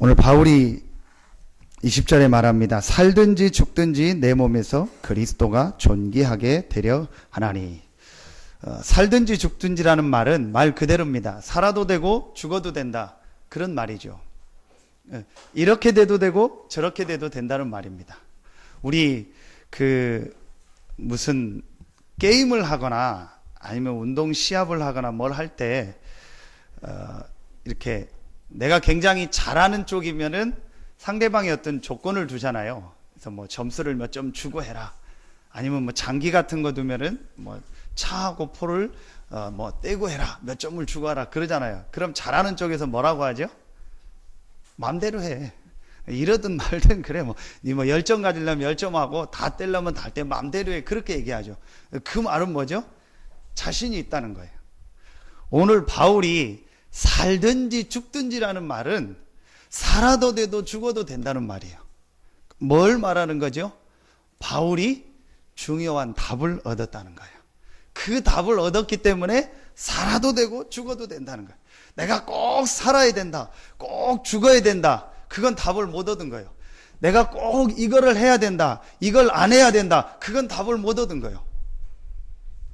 오늘 바울이 20절에 말합니다. 살든지 죽든지 내 몸에서 그리스도가 존귀하게 되려 하나니. 살든지 죽든지라는 말은 말 그대로입니다. 살아도 되고 죽어도 된다, 그런 말이죠. 이렇게 돼도 되고 저렇게 돼도 된다는 말입니다. 우리 무슨 게임을 하거나 아니면 운동 시합을 하거나 뭘 할 때 이렇게 내가 굉장히 잘하는 쪽이면은 상대방이 어떤 조건을 두잖아요. 그래서 뭐 점수를 몇 점 주고 해라, 아니면 뭐 장기 같은 거 두면은 뭐 차하고 포를 뭐 떼고 해라, 몇 점을 주고 하라 그러잖아요. 그럼 잘하는 쪽에서 뭐라고 하죠? 마음대로 해. 이러든 말든 그래, 니 10점 가지려면 10점 하고 다 떼려면 다 떼, 마음대로 해, 그렇게 얘기하죠. 그 말은 뭐죠? 자신이 있다는 거예요. 오늘 바울이 살든지 죽든지라는 말은 살아도 돼도 죽어도 된다는 말이에요. 뭘 말하는 거죠? 바울이 중요한 답을 얻었다는 거예요. 그 답을 얻었기 때문에 살아도 되고 죽어도 된다는 거예요. 내가 꼭 살아야 된다, 꼭 죽어야 된다, 그건 답을 못 얻은 거예요. 내가 꼭 이거를 해야 된다, 이걸 안 해야 된다, 그건 답을 못 얻은 거예요.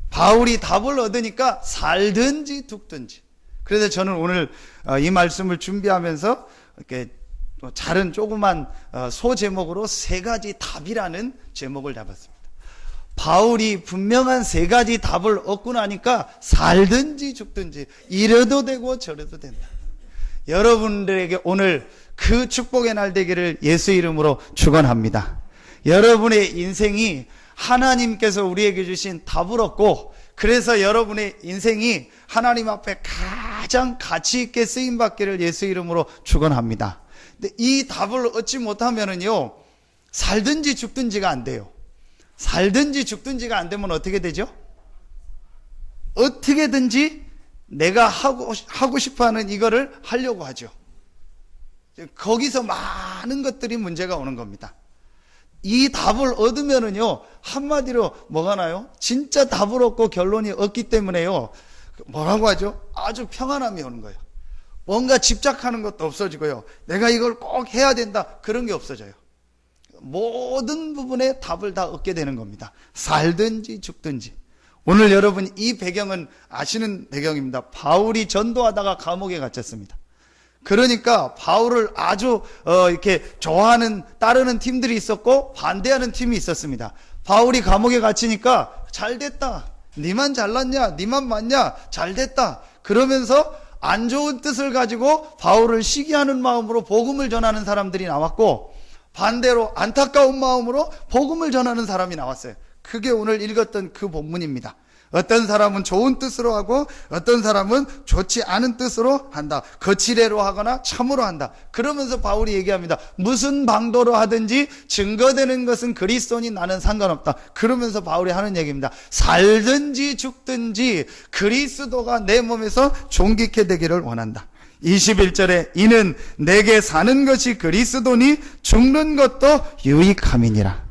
바울이 답을 얻으니까 살든지 죽든지. 그래서 저는 오늘 이 말씀을 준비하면서 이렇게 작은 조그만 소제목으로 3가지 답이라는 제목을 잡았습니다. 바울이 분명한 3가지 답을 얻고 나니까 살든지 죽든지 이래도 되고 저래도 된다. 여러분들에게 오늘 그 축복의 날 되기를 예수 이름으로 축원합니다. 여러분의 인생이 하나님께서 우리에게 주신 답을 얻고, 그래서 여러분의 인생이 하나님 앞에 가장 가치 있게 쓰임 받기를 예수 이름으로 축원합니다. 근데 이 답을 얻지 못하면은요, 살든지 죽든지가 안 돼요. 살든지 죽든지가 안 되면 어떻게 되죠? 어떻게든지 내가 하고 싶어하는 이거를 하려고 하죠. 거기서 많은 것들이 문제가 오는 겁니다. 이 답을 얻으면은요, 한마디로 뭐가 나요? 진짜 답을 얻고 결론이 없기 때문에요, 뭐라고 하죠? 아주 평안함이 오는 거예요. 뭔가 집착하는 것도 없어지고요, 내가 이걸 꼭 해야 된다, 그런 게 없어져요. 모든 부분에 답을 다 얻게 되는 겁니다. 살든지 죽든지. 오늘 여러분 이 배경은 아시는 배경입니다. 바울이 전도하다가 감옥에 갇혔습니다. 그러니까 바울을 아주 이렇게 좋아하는, 따르는 팀들이 있었고 반대하는 팀이 있었습니다. 바울이 감옥에 갇히니까 잘됐다, 니만 잘났냐, 니만 맞냐, 잘됐다, 그러면서 안 좋은 뜻을 가지고 바울을 시기하는 마음으로 복음을 전하는 사람들이 나왔고, 반대로 안타까운 마음으로 복음을 전하는 사람이 나왔어요. 그게 오늘 읽었던 그 본문입니다. 어떤 사람은 좋은 뜻으로 하고 어떤 사람은 좋지 않은 뜻으로 한다. 거칠애로 하거나 참으로 한다. 그러면서 바울이 얘기합니다. 무슨 방도로 하든지 증거되는 것은 그리스도니 나는 상관없다. 그러면서 바울이 하는 얘기입니다. 살든지 죽든지 그리스도가 내 몸에서 존귀케 되기를 원한다. 21절에 이는 내게 사는 것이 그리스도니 죽는 것도 유익함이니라.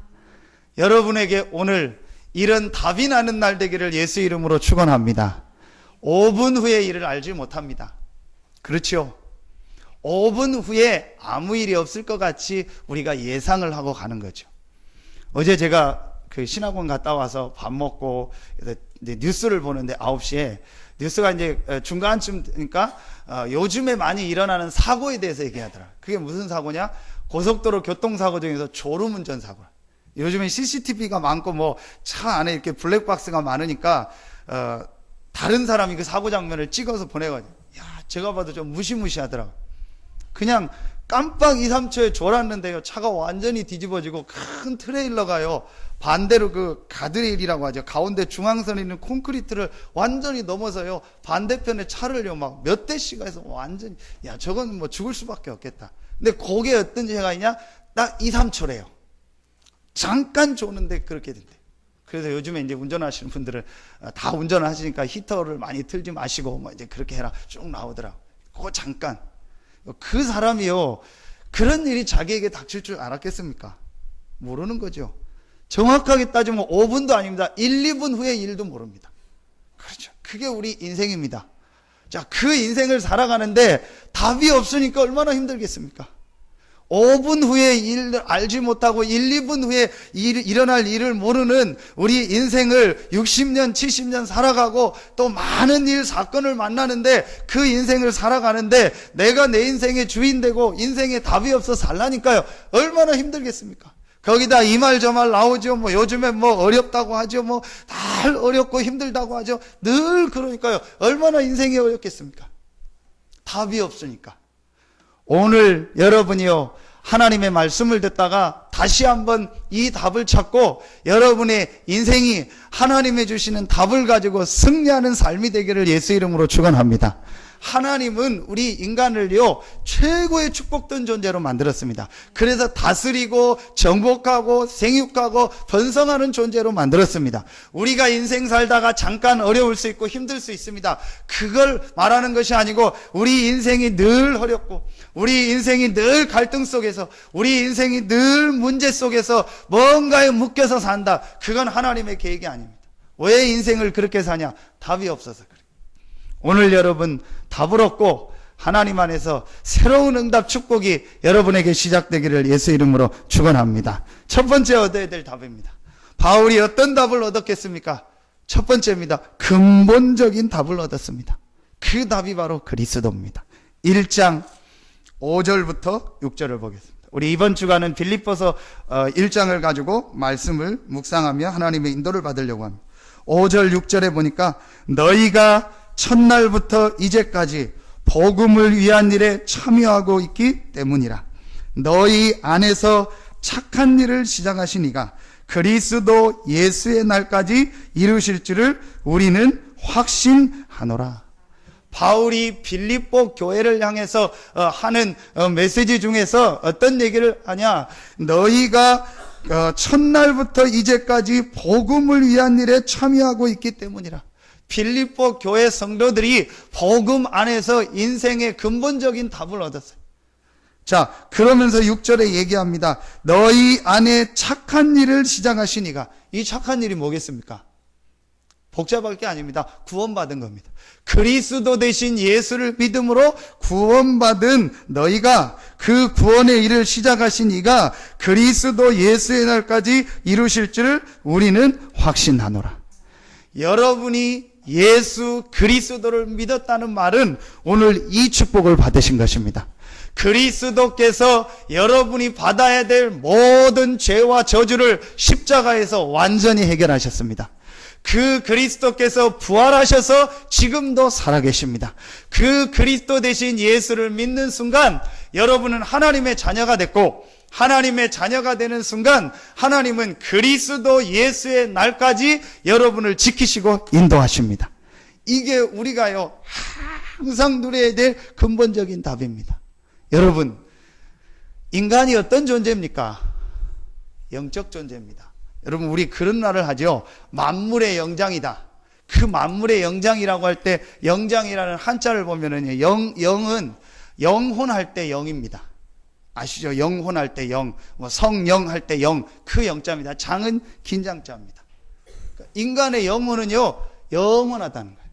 여러분에게 오늘 이런 답이 나는 날 되기를 예수 이름으로 축원합니다. 5분 후에 일을 알지 못합니다. 그렇죠? 5분 후에 아무 일이 없을 것 같이 우리가 예상을 하고 가는 거죠. 어제 제가 그 신학원 갔다 와서 밥 먹고 뉴스를 보는데 9시에 뉴스가 이제 중간쯤이니까 요즘에 많이 일어나는 사고에 대해서 얘기하더라. 그게 무슨 사고냐? 고속도로 교통사고 중에서 졸음운전 사고. 요즘에 CCTV가 많고 뭐 차 안에 이렇게 블랙박스가 많으니까 다른 사람이 그 사고 장면을 찍어서 보내가지고, 야, 제가 봐도 좀 무시무시하더라고. 그냥 깜빡 2, 3초에 졸았는데요, 차가 완전히 뒤집어지고 큰 트레일러가요, 반대로 그 가드레일이라고 하죠, 가운데 중앙선에 있는 콘크리트를 완전히 넘어서요, 반대편에 차를요 막 몇 대씩 해서 완전히, 야, 저건 뭐 죽을 수밖에 없겠다. 근데 그게 어떤 죄가 있냐? 딱 2, 3초래요. 잠깐 조는데 그렇게 된대. 그래서 요즘에 이제 운전하시는 분들은 다 운전을 하시니까 히터를 많이 틀지 마시고 뭐 이제 그렇게 해라 쭉 나오더라고. 그거 잠깐. 그 사람이요, 그런 일이 자기에게 닥칠 줄 알았겠습니까? 모르는 거죠. 정확하게 따지면 5분도 아닙니다. 1, 2분 후의 일도 모릅니다. 그렇죠. 그게 우리 인생입니다. 자, 그 인생을 살아가는데 답이 없으니까 얼마나 힘들겠습니까? 5분 후에 일 알지 못하고 1, 2분 후에 일어날 일을 모르는 우리 인생을 60년, 70년 살아가고 또 많은 일, 사건을 만나는데 그 인생을 살아가는데 내가 내 인생의 주인 되고 인생에 답이 없어 살라니까요. 얼마나 힘들겠습니까? 거기다 이 말 저 말 나오죠. 뭐 요즘에 뭐 어렵다고 하죠. 뭐 다 어렵고 힘들다고 하죠. 늘 그러니까요. 얼마나 인생이 어렵겠습니까? 답이 없으니까. 오늘 여러분이요, 하나님의 말씀을 듣다가 다시 한번 이 답을 찾고 여러분의 인생이 하나님이 주시는 답을 가지고 승리하는 삶이 되기를 예수 이름으로 축원합니다. 하나님은 우리 인간을요, 최고의 축복된 존재로 만들었습니다. 그래서 다스리고 정복하고 생육하고 번성하는 존재로 만들었습니다. 우리가 인생 살다가 잠깐 어려울 수 있고 힘들 수 있습니다. 그걸 말하는 것이 아니고 우리 인생이 늘 어렵고 우리 인생이 늘 갈등 속에서 우리 인생이 늘 문제 속에서 뭔가에 묶여서 산다. 그건 하나님의 계획이 아닙니다. 왜 인생을 그렇게 사냐? 답이 없어서 그래요. 오늘 여러분 답을 얻고 하나님 안에서 새로운 응답 축복이 여러분에게 시작되기를 예수 이름으로 축원합니다. 첫 번째 얻어야 될 답입니다. 바울이 어떤 답을 얻었겠습니까? 첫 번째입니다. 근본적인 답을 얻었습니다. 그 답이 바로 그리스도입니다. 1장 5절부터 6절을 보겠습니다. 우리 이번 주간은 빌립보서 1장을 가지고 말씀을 묵상하며 하나님의 인도를 받으려고 합니다. 5절 6절에 보니까 너희가 첫날부터 이제까지 복음을 위한 일에 참여하고 있기 때문이라. 너희 안에서 착한 일을 시작하신 이가 그리스도 예수의 날까지 이루실 줄을 우리는 확신하노라. 바울이 빌립보 교회를 향해서 하는 메시지 중에서 어떤 얘기를 하냐? 너희가 첫날부터 이제까지 복음을 위한 일에 참여하고 있기 때문이라. 빌립보 교회 성도들이 복음 안에서 인생의 근본적인 답을 얻었어요. 자, 그러면서 6절에 얘기합니다. 너희 안에 착한 일을 시작하신 이가. 이 착한 일이 뭐겠습니까? 복잡할 게 아닙니다. 구원받은 겁니다. 그리스도 대신 예수를 믿음으로 구원받은 너희가 그 구원의 일을 시작하신 이가 그리스도 예수의 날까지 이루실 줄을 우리는 확신하노라. 여러분이 예수 그리스도를 믿었다는 말은 오늘 이 축복을 받으신 것입니다. 그리스도께서 여러분이 받아야 될 모든 죄와 저주를 십자가에서 완전히 해결하셨습니다. 그 그리스도께서 부활하셔서 지금도 살아계십니다. 그 그리스도 대신 예수를 믿는 순간 여러분은 하나님의 자녀가 됐고, 하나님의 자녀가 되는 순간 하나님은 그리스도 예수의 날까지 여러분을 지키시고 인도하십니다. 이게 우리가요 항상 누려야 될 근본적인 답입니다. 여러분, 인간이 어떤 존재입니까? 영적 존재입니다. 여러분, 우리 그런 말을 하죠. 만물의 영장이다. 그 만물의 영장이라고 할 때 영장이라는 한자를 보면은 영은 영혼할 때 영입니다. 아시죠? 영혼할 때 영, 뭐 성령할 때 영, 그 영자입니다. 장은 긴장자입니다. 인간의 영혼은요, 영원하다는 거예요.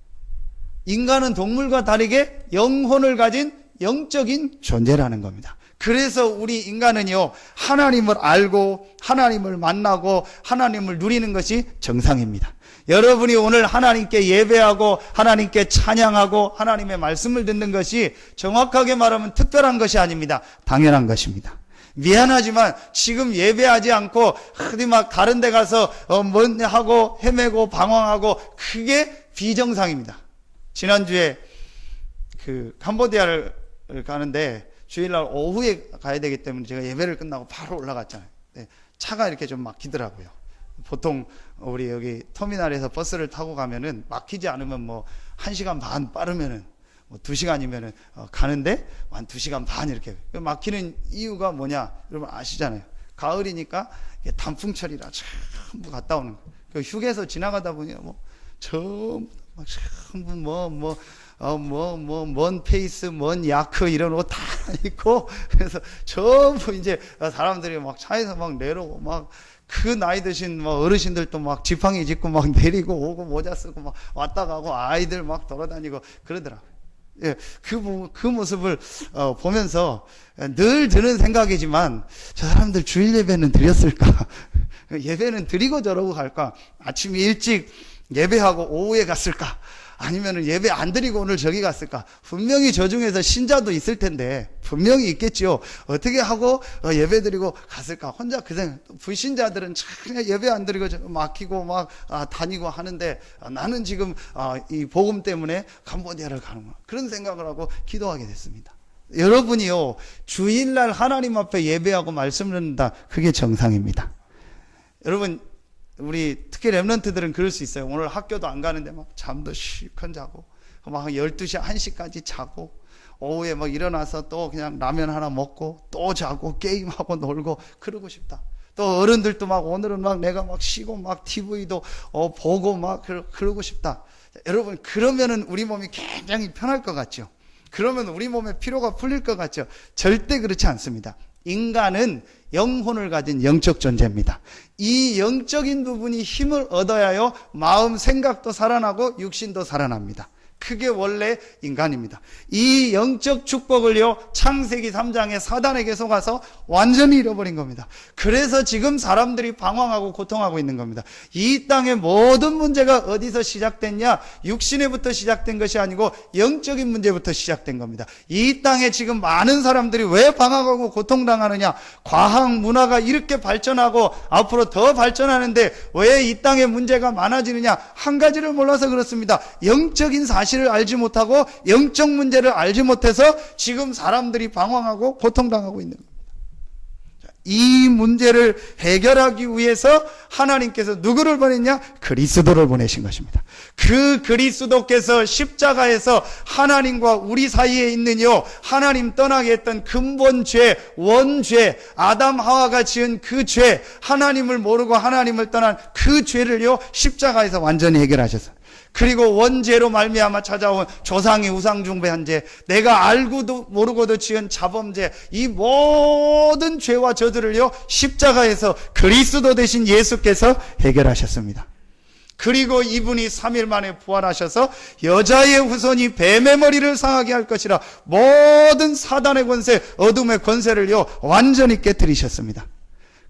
인간은 동물과 다르게 영혼을 가진 영적인 존재라는 겁니다. 그래서 우리 인간은요, 하나님을 알고 하나님을 만나고 하나님을 누리는 것이 정상입니다. 여러분이 오늘 하나님께 예배하고 하나님께 찬양하고 하나님의 말씀을 듣는 것이 정확하게 말하면 특별한 것이 아닙니다. 당연한 것입니다. 미안하지만 지금 예배하지 않고 어디 막 다른 데 가서 뭔 하고 헤매고 방황하고, 그게 비정상입니다. 지난주에 그 캄보디아를 가는데 주일날 오후에 가야 되기 때문에 제가 예배를 끝나고 바로 올라갔잖아요. 네, 차가 이렇게 좀 막히더라고요. 보통 우리 여기 터미널에서 버스를 타고 가면은 막히지 않으면 뭐 1시간 반 빠르면은 뭐 2시간이면은 가는데 한 2시간 반 이렇게. 막히는 이유가 뭐냐? 여러분 아시잖아요. 가을이니까 단풍철이라 전부 갔다 오는 거예요. 그 휴게소 지나가다 보니 뭐 전부 막 전부 먼 페이스, 먼 야크 이런 옷 다 입고, 그래서 전부 이제 사람들이 막 차에서 막 내려오고, 막 그 나이 드신 뭐 어르신들도 막 지팡이 짚고 막 내리고 오고 모자 쓰고 막 왔다 가고 아이들 막 돌아다니고 그러더라고요. 예, 그 모습을 보면서 늘 드는 생각이지만 저 사람들 주일 예배는 드렸을까? 예배는 드리고 저러고 갈까? 아침 일찍 예배하고 오후에 갔을까? 아니면 예배 안 드리고 오늘 저기 갔을까? 분명히 저 중에서 신자도 있을 텐데 분명히 있겠지요. 어떻게 하고 예배 드리고 갔을까? 혼자 그 생각. 불신자들은 그냥 예배 안 드리고 막히고 막 다니고 하는데 나는 지금 이 복음 때문에 캄보디아를 가는구나. 그런 생각을 하고 기도하게 됐습니다. 여러분이요, 주일날 하나님 앞에 예배하고 말씀 듣는다. 그게 정상입니다. 여러분, 우리 특히 렘넌트들은 그럴 수 있어요. 오늘 학교도 안 가는데 막 잠도 실컷 자고 막 12시 1시까지 자고 오후에 막 일어나서 또 그냥 라면 하나 먹고 또 자고 게임하고 놀고 그러고 싶다. 또 어른들도 막 오늘은 막 내가 막 쉬고 막 TV도 보고 막 그러고 싶다. 여러분, 그러면은 우리 몸이 굉장히 편할 것 같죠. 그러면 우리 몸에 피로가 풀릴 것 같죠. 절대 그렇지 않습니다. 인간은 영혼을 가진 영적 존재입니다. 이 영적인 부분이 힘을 얻어야요, 마음, 생각도 살아나고 육신도 살아납니다. 그게 원래 인간입니다. 이 영적 축복을요, 창세기 3장에 사단에게 속아서 완전히 잃어버린 겁니다. 그래서 지금 사람들이 방황하고 고통하고 있는 겁니다. 이 땅의 모든 문제가 어디서 시작됐냐? 육신에부터 시작된 것이 아니고 영적인 문제부터 시작된 겁니다. 이 땅에 지금 많은 사람들이 왜 방황하고 고통당하느냐? 과학 문화가 이렇게 발전하고 앞으로 더 발전하는데 왜 이 땅에 문제가 많아지느냐? 한 가지를 몰라서 그렇습니다. 영적인 사실을 알지 못하고 영적 문제를 알지 못해서 지금 사람들이 방황하고 고통당하고 있는 겁니다. 이 문제를 해결하기 위해서 하나님께서 누구를 보냈냐? 그리스도를 보내신 것입니다. 그 그리스도께서 십자가에서 하나님과 우리 사이에 있는요, 하나님 떠나게 했던 근본 죄, 원죄, 아담 하와가 지은 그 죄, 하나님을 모르고 하나님을 떠난 그 죄를요, 십자가에서 완전히 해결하셨어요. 그리고 원죄로 말미암아 찾아온 조상의 우상 숭배한 죄, 내가 알고도 모르고도 지은 자범죄, 이 모든 죄와 저들을요, 십자가에서 그리스도 되신 예수께서 해결하셨습니다. 그리고 이분이 3일 만에 부활하셔서 여자의 후손이 뱀의 머리를 상하게 할 것이라 모든 사단의 권세, 어둠의 권세를요, 완전히 깨뜨리셨습니다.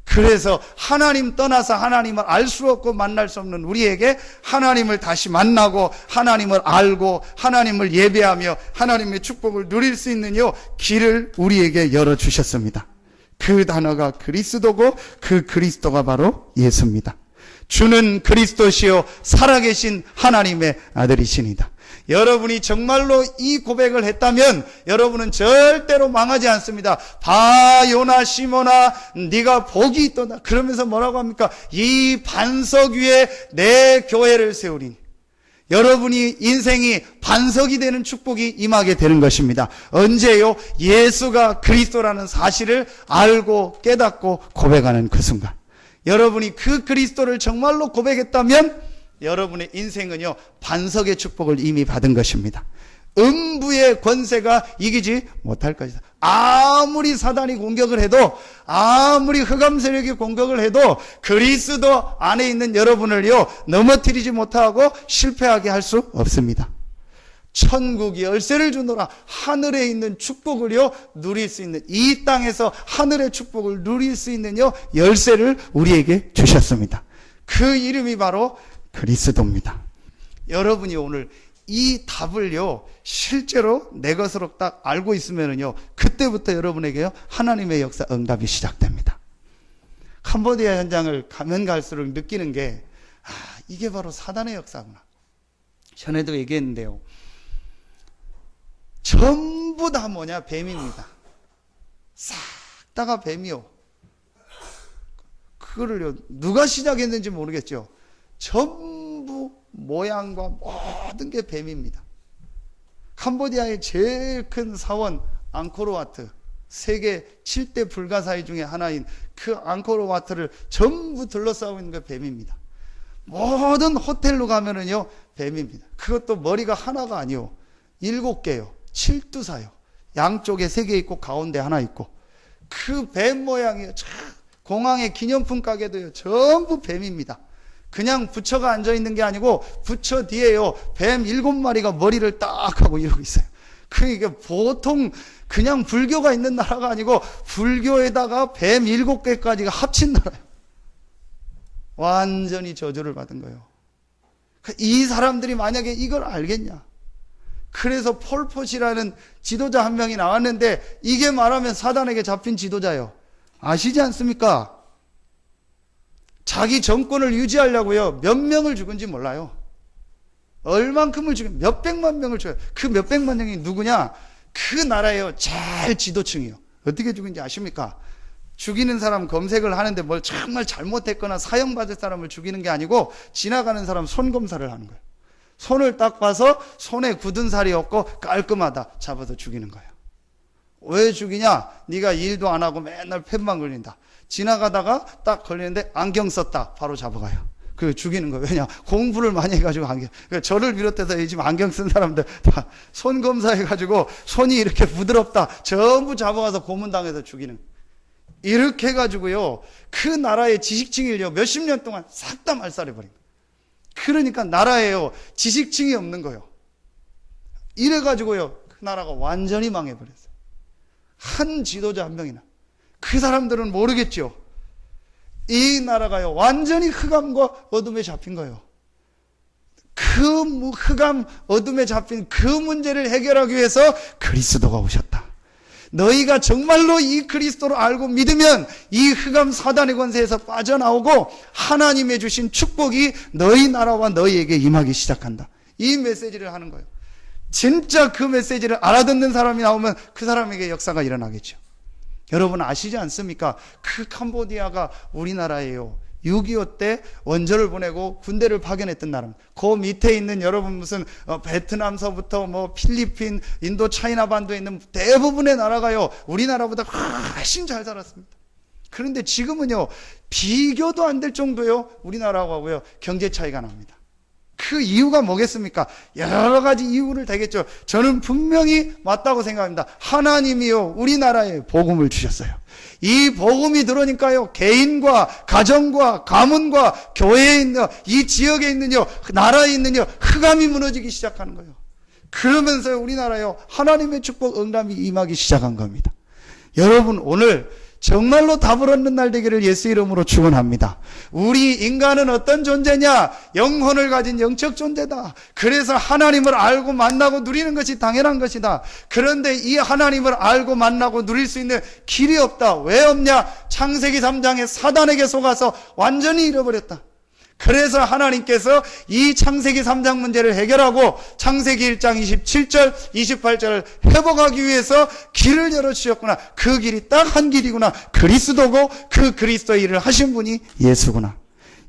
그래서 하나님 떠나서 하나님을 알 수 없고 만날 수 없는 우리에게 하나님을 다시 만나고 하나님을 알고 하나님을 예배하며 하나님의 축복을 누릴 수 있는 길을 우리에게 열어주셨습니다. 그 단어가 그리스도고 그 그리스도가 바로 예수입니다. 주는 그리스도시요 살아계신 하나님의 아들이시니다. 여러분이 정말로 이 고백을 했다면 여러분은 절대로 망하지 않습니다. 봐 요나 시몬아 네가 복이 있도다. 그러면서 뭐라고 합니까? 이 반석 위에 내 교회를 세우리니. 여러분이 인생이 반석이 되는 축복이 임하게 되는 것입니다. 언제요? 예수가 그리스도라는 사실을 알고 깨닫고 고백하는 그 순간. 여러분이 그 그리스도를 정말로 고백했다면 여러분의 인생은요, 반석의 축복을 이미 받은 것입니다. 음부의 권세가 이기지 못할 것이다. 아무리 사단이 공격을 해도, 아무리 흑암 세력이 공격을 해도 그리스도 안에 있는 여러분을요, 넘어뜨리지 못하고 실패하게 할 수 없습니다. 천국이 열쇠를 주노라. 하늘에 있는 축복을요, 누릴 수 있는, 이 땅에서 하늘의 축복을 누릴 수 있는요, 열쇠를 우리에게 주셨습니다. 그 이름이 바로 그리스도입니다. 여러분이 오늘 이 답을요, 실제로 내 것으로 딱 알고 있으면요, 그때부터 여러분에게요, 하나님의 역사 응답이 시작됩니다. 캄보디아 현장을 가면 갈수록 느끼는 게, 이게 바로 사단의 역사구나. 전에도 얘기했는데요, 전부 다 뭐냐? 뱀입니다. 싹 다가 뱀이요. 그거를요, 누가 시작했는지 모르겠죠. 전부 모양과 모든 게 뱀입니다. 캄보디아의 제일 큰 사원 앙코르와트, 세계 7대 불가사의 중에 하나인 그 앙코르와트를 전부 둘러싸고 있는 게 뱀입니다. 모든 호텔로 가면은요, 뱀입니다. 그것도 머리가 하나가 아니요, 7개요. 7두사요. 양쪽에 3개 있고 가운데 하나 있고, 그 뱀 모양이요, 공항의 기념품 가게도요, 전부 뱀입니다. 그냥 부처가 앉아있는 게 아니고 부처 뒤에요, 뱀 7마리가 머리를 딱 하고 이러고 있어요. 그러니까 보통 그냥 불교가 있는 나라가 아니고 불교에다가 뱀 7개까지가 합친 나라예요. 완전히 저주를 받은 거예요. 이 사람들이 만약에 이걸 알겠냐? 그래서 폴폿이라는 지도자 한 명이 나왔는데 이게 말하면 사단에게 잡힌 지도자예요. 아시지 않습니까? 자기 정권을 유지하려고요. 몇 명을 죽은지 몰라요. 얼만큼을 죽여, 몇백만 명을 죽여요. 그 몇백만 명이 누구냐? 그 나라예요. 제일 지도층이요. 어떻게 죽인지 아십니까? 죽이는 사람 검색을 하는데 뭘 정말 잘못했거나 사형받을 사람을 죽이는 게 아니고 지나가는 사람 손 검사를 하는 거예요. 손을 딱 봐서 손에 굳은 살이 없고 깔끔하다 잡아서 죽이는 거예요. 왜 죽이냐? 네가 일도 안 하고 맨날 펜만 걸린다. 지나가다가 딱 걸리는데 안경 썼다. 바로 잡아가요. 그 죽이는 거예요. 왜냐? 공부를 많이 해가지고 안경. 저를 비롯해서 지금 안경 쓴 사람들 다 손 검사해가지고 손이 이렇게 부드럽다. 전부 잡아가서 고문당해서 죽이는 거예요. 이렇게 해가지고요. 그 나라의 지식층을요. 몇십 년 동안 싹 다 말살해버린 거예요. 그러니까 나라에요. 지식층이 없는 거예요. 이래가지고요. 그 나라가 완전히 망해버렸어요. 한 지도자 한 명이나. 그 사람들은 모르겠죠. 이 나라가요. 완전히 흑암과 어둠에 잡힌 거예요. 그 흑암, 어둠에 잡힌 그 문제를 해결하기 위해서 그리스도가 오셨다. 너희가 정말로 이 그리스도를 알고 믿으면 이 흑암 사단의 권세에서 빠져나오고 하나님의 주신 축복이 너희 나라와 너희에게 임하기 시작한다. 이 메시지를 하는 거예요. 진짜 그 메시지를 알아듣는 사람이 나오면 그 사람에게 역사가 일어나겠죠. 여러분 아시지 않습니까? 그 캄보디아가 우리나라예요. 6.25 때 원조를 보내고 군대를 파견했던 나라입니다. 그 밑에 있는 여러분 무슨 베트남서부터 뭐 필리핀, 인도 차이나 반도에 있는 대부분의 나라가요. 우리나라보다 훨씬 잘 살았습니다. 그런데 지금은요. 비교도 안 될 정도요. 우리나라하고요. 경제 차이가 납니다. 그 이유가 뭐겠습니까? 여러 가지 이유를 대겠죠. 저는 분명히 맞다고 생각합니다. 하나님이요. 우리나라에 복음을 주셨어요. 이 복음이 들어오니까요. 개인과 가정과 가문과 교회에 있는 이 지역에 있는요. 나라에 있는요. 흑암이 무너지기 시작하는 거예요. 그러면서 우리나라요. 하나님의 축복 응답이 임하기 시작한 겁니다. 여러분 오늘 정말로 답을 얻는 날 되기를 예수 이름으로 축원합니다. 우리 인간은 어떤 존재냐? 영혼을 가진 영적 존재다. 그래서 하나님을 알고 만나고 누리는 것이 당연한 것이다. 그런데 이 하나님을 알고 만나고 누릴 수 있는 길이 없다. 왜 없냐? 창세기 3장에 사단에게 속아서 완전히 잃어버렸다. 그래서 하나님께서 이 창세기 3장 문제를 해결하고 창세기 1장 27절, 28절을 회복하기 위해서 길을 열어주셨구나. 그 길이 딱 한 길이구나. 그리스도고 그 그리스도의 일을 하신 분이 예수구나.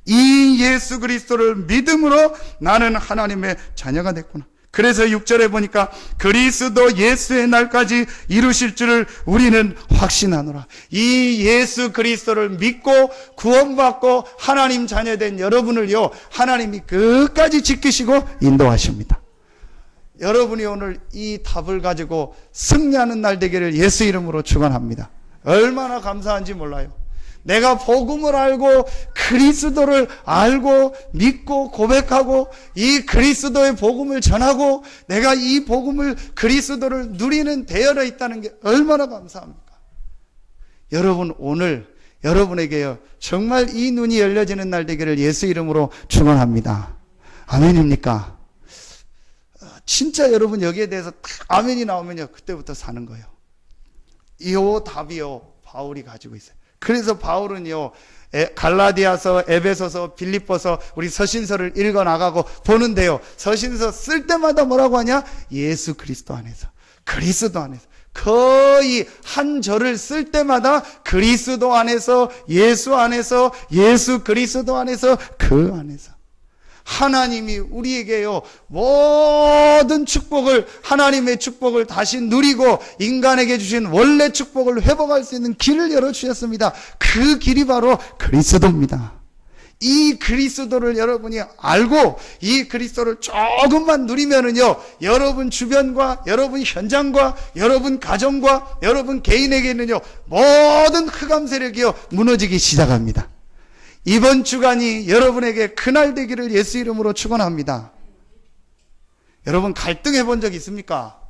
이 예수 그리스도를 믿음으로 나는 하나님의 자녀가 됐구나. 그래서 6절에 보니까 그리스도 예수의 날까지 이루실 줄을 우리는 확신하노라. 이 예수 그리스도를 믿고 구원받고 하나님 자녀된 여러분을요, 하나님이 끝까지 지키시고 인도하십니다. 여러분이 오늘 이 답을 가지고 승리하는 날 되기를 예수 이름으로 축원합니다. 얼마나 감사한지 몰라요. 내가 복음을 알고 그리스도를 알고 믿고 고백하고 이 그리스도의 복음을 전하고 내가 이 복음을 그리스도를 누리는 대열에 있다는 게 얼마나 감사합니까? 여러분 오늘 여러분에게요 정말 이 눈이 열려지는 날 되기를 예수 이름으로 축원합니다. 아멘입니까? 진짜 여러분 여기에 대해서 딱 아멘이 나오면요 그때부터 사는 거예요. 이 답이요 바울이 가지고 있어요. 그래서 바울은요 갈라디아서, 에베소서, 빌립보서 우리 서신서를 읽어나가고 보는데요 서신서 쓸 때마다 뭐라고 하냐? 예수 그리스도 안에서, 그리스도 안에서 거의 한 절을 쓸 때마다 그리스도 안에서, 예수 안에서, 예수 그리스도 안에서, 그 안에서 하나님이 우리에게요 모든 축복을, 하나님의 축복을 다시 누리고 인간에게 주신 원래 축복을 회복할 수 있는 길을 열어주셨습니다. 그 길이 바로 그리스도입니다. 이 그리스도를 여러분이 알고 이 그리스도를 조금만 누리면은요 여러분 주변과 여러분 현장과 여러분 가정과 여러분 개인에게는요 모든 흑암 세력이요 무너지기 시작합니다. 이번 주간이 여러분에게 그날 되기를 예수 이름으로 축원합니다. 여러분 갈등해 본 적 있습니까?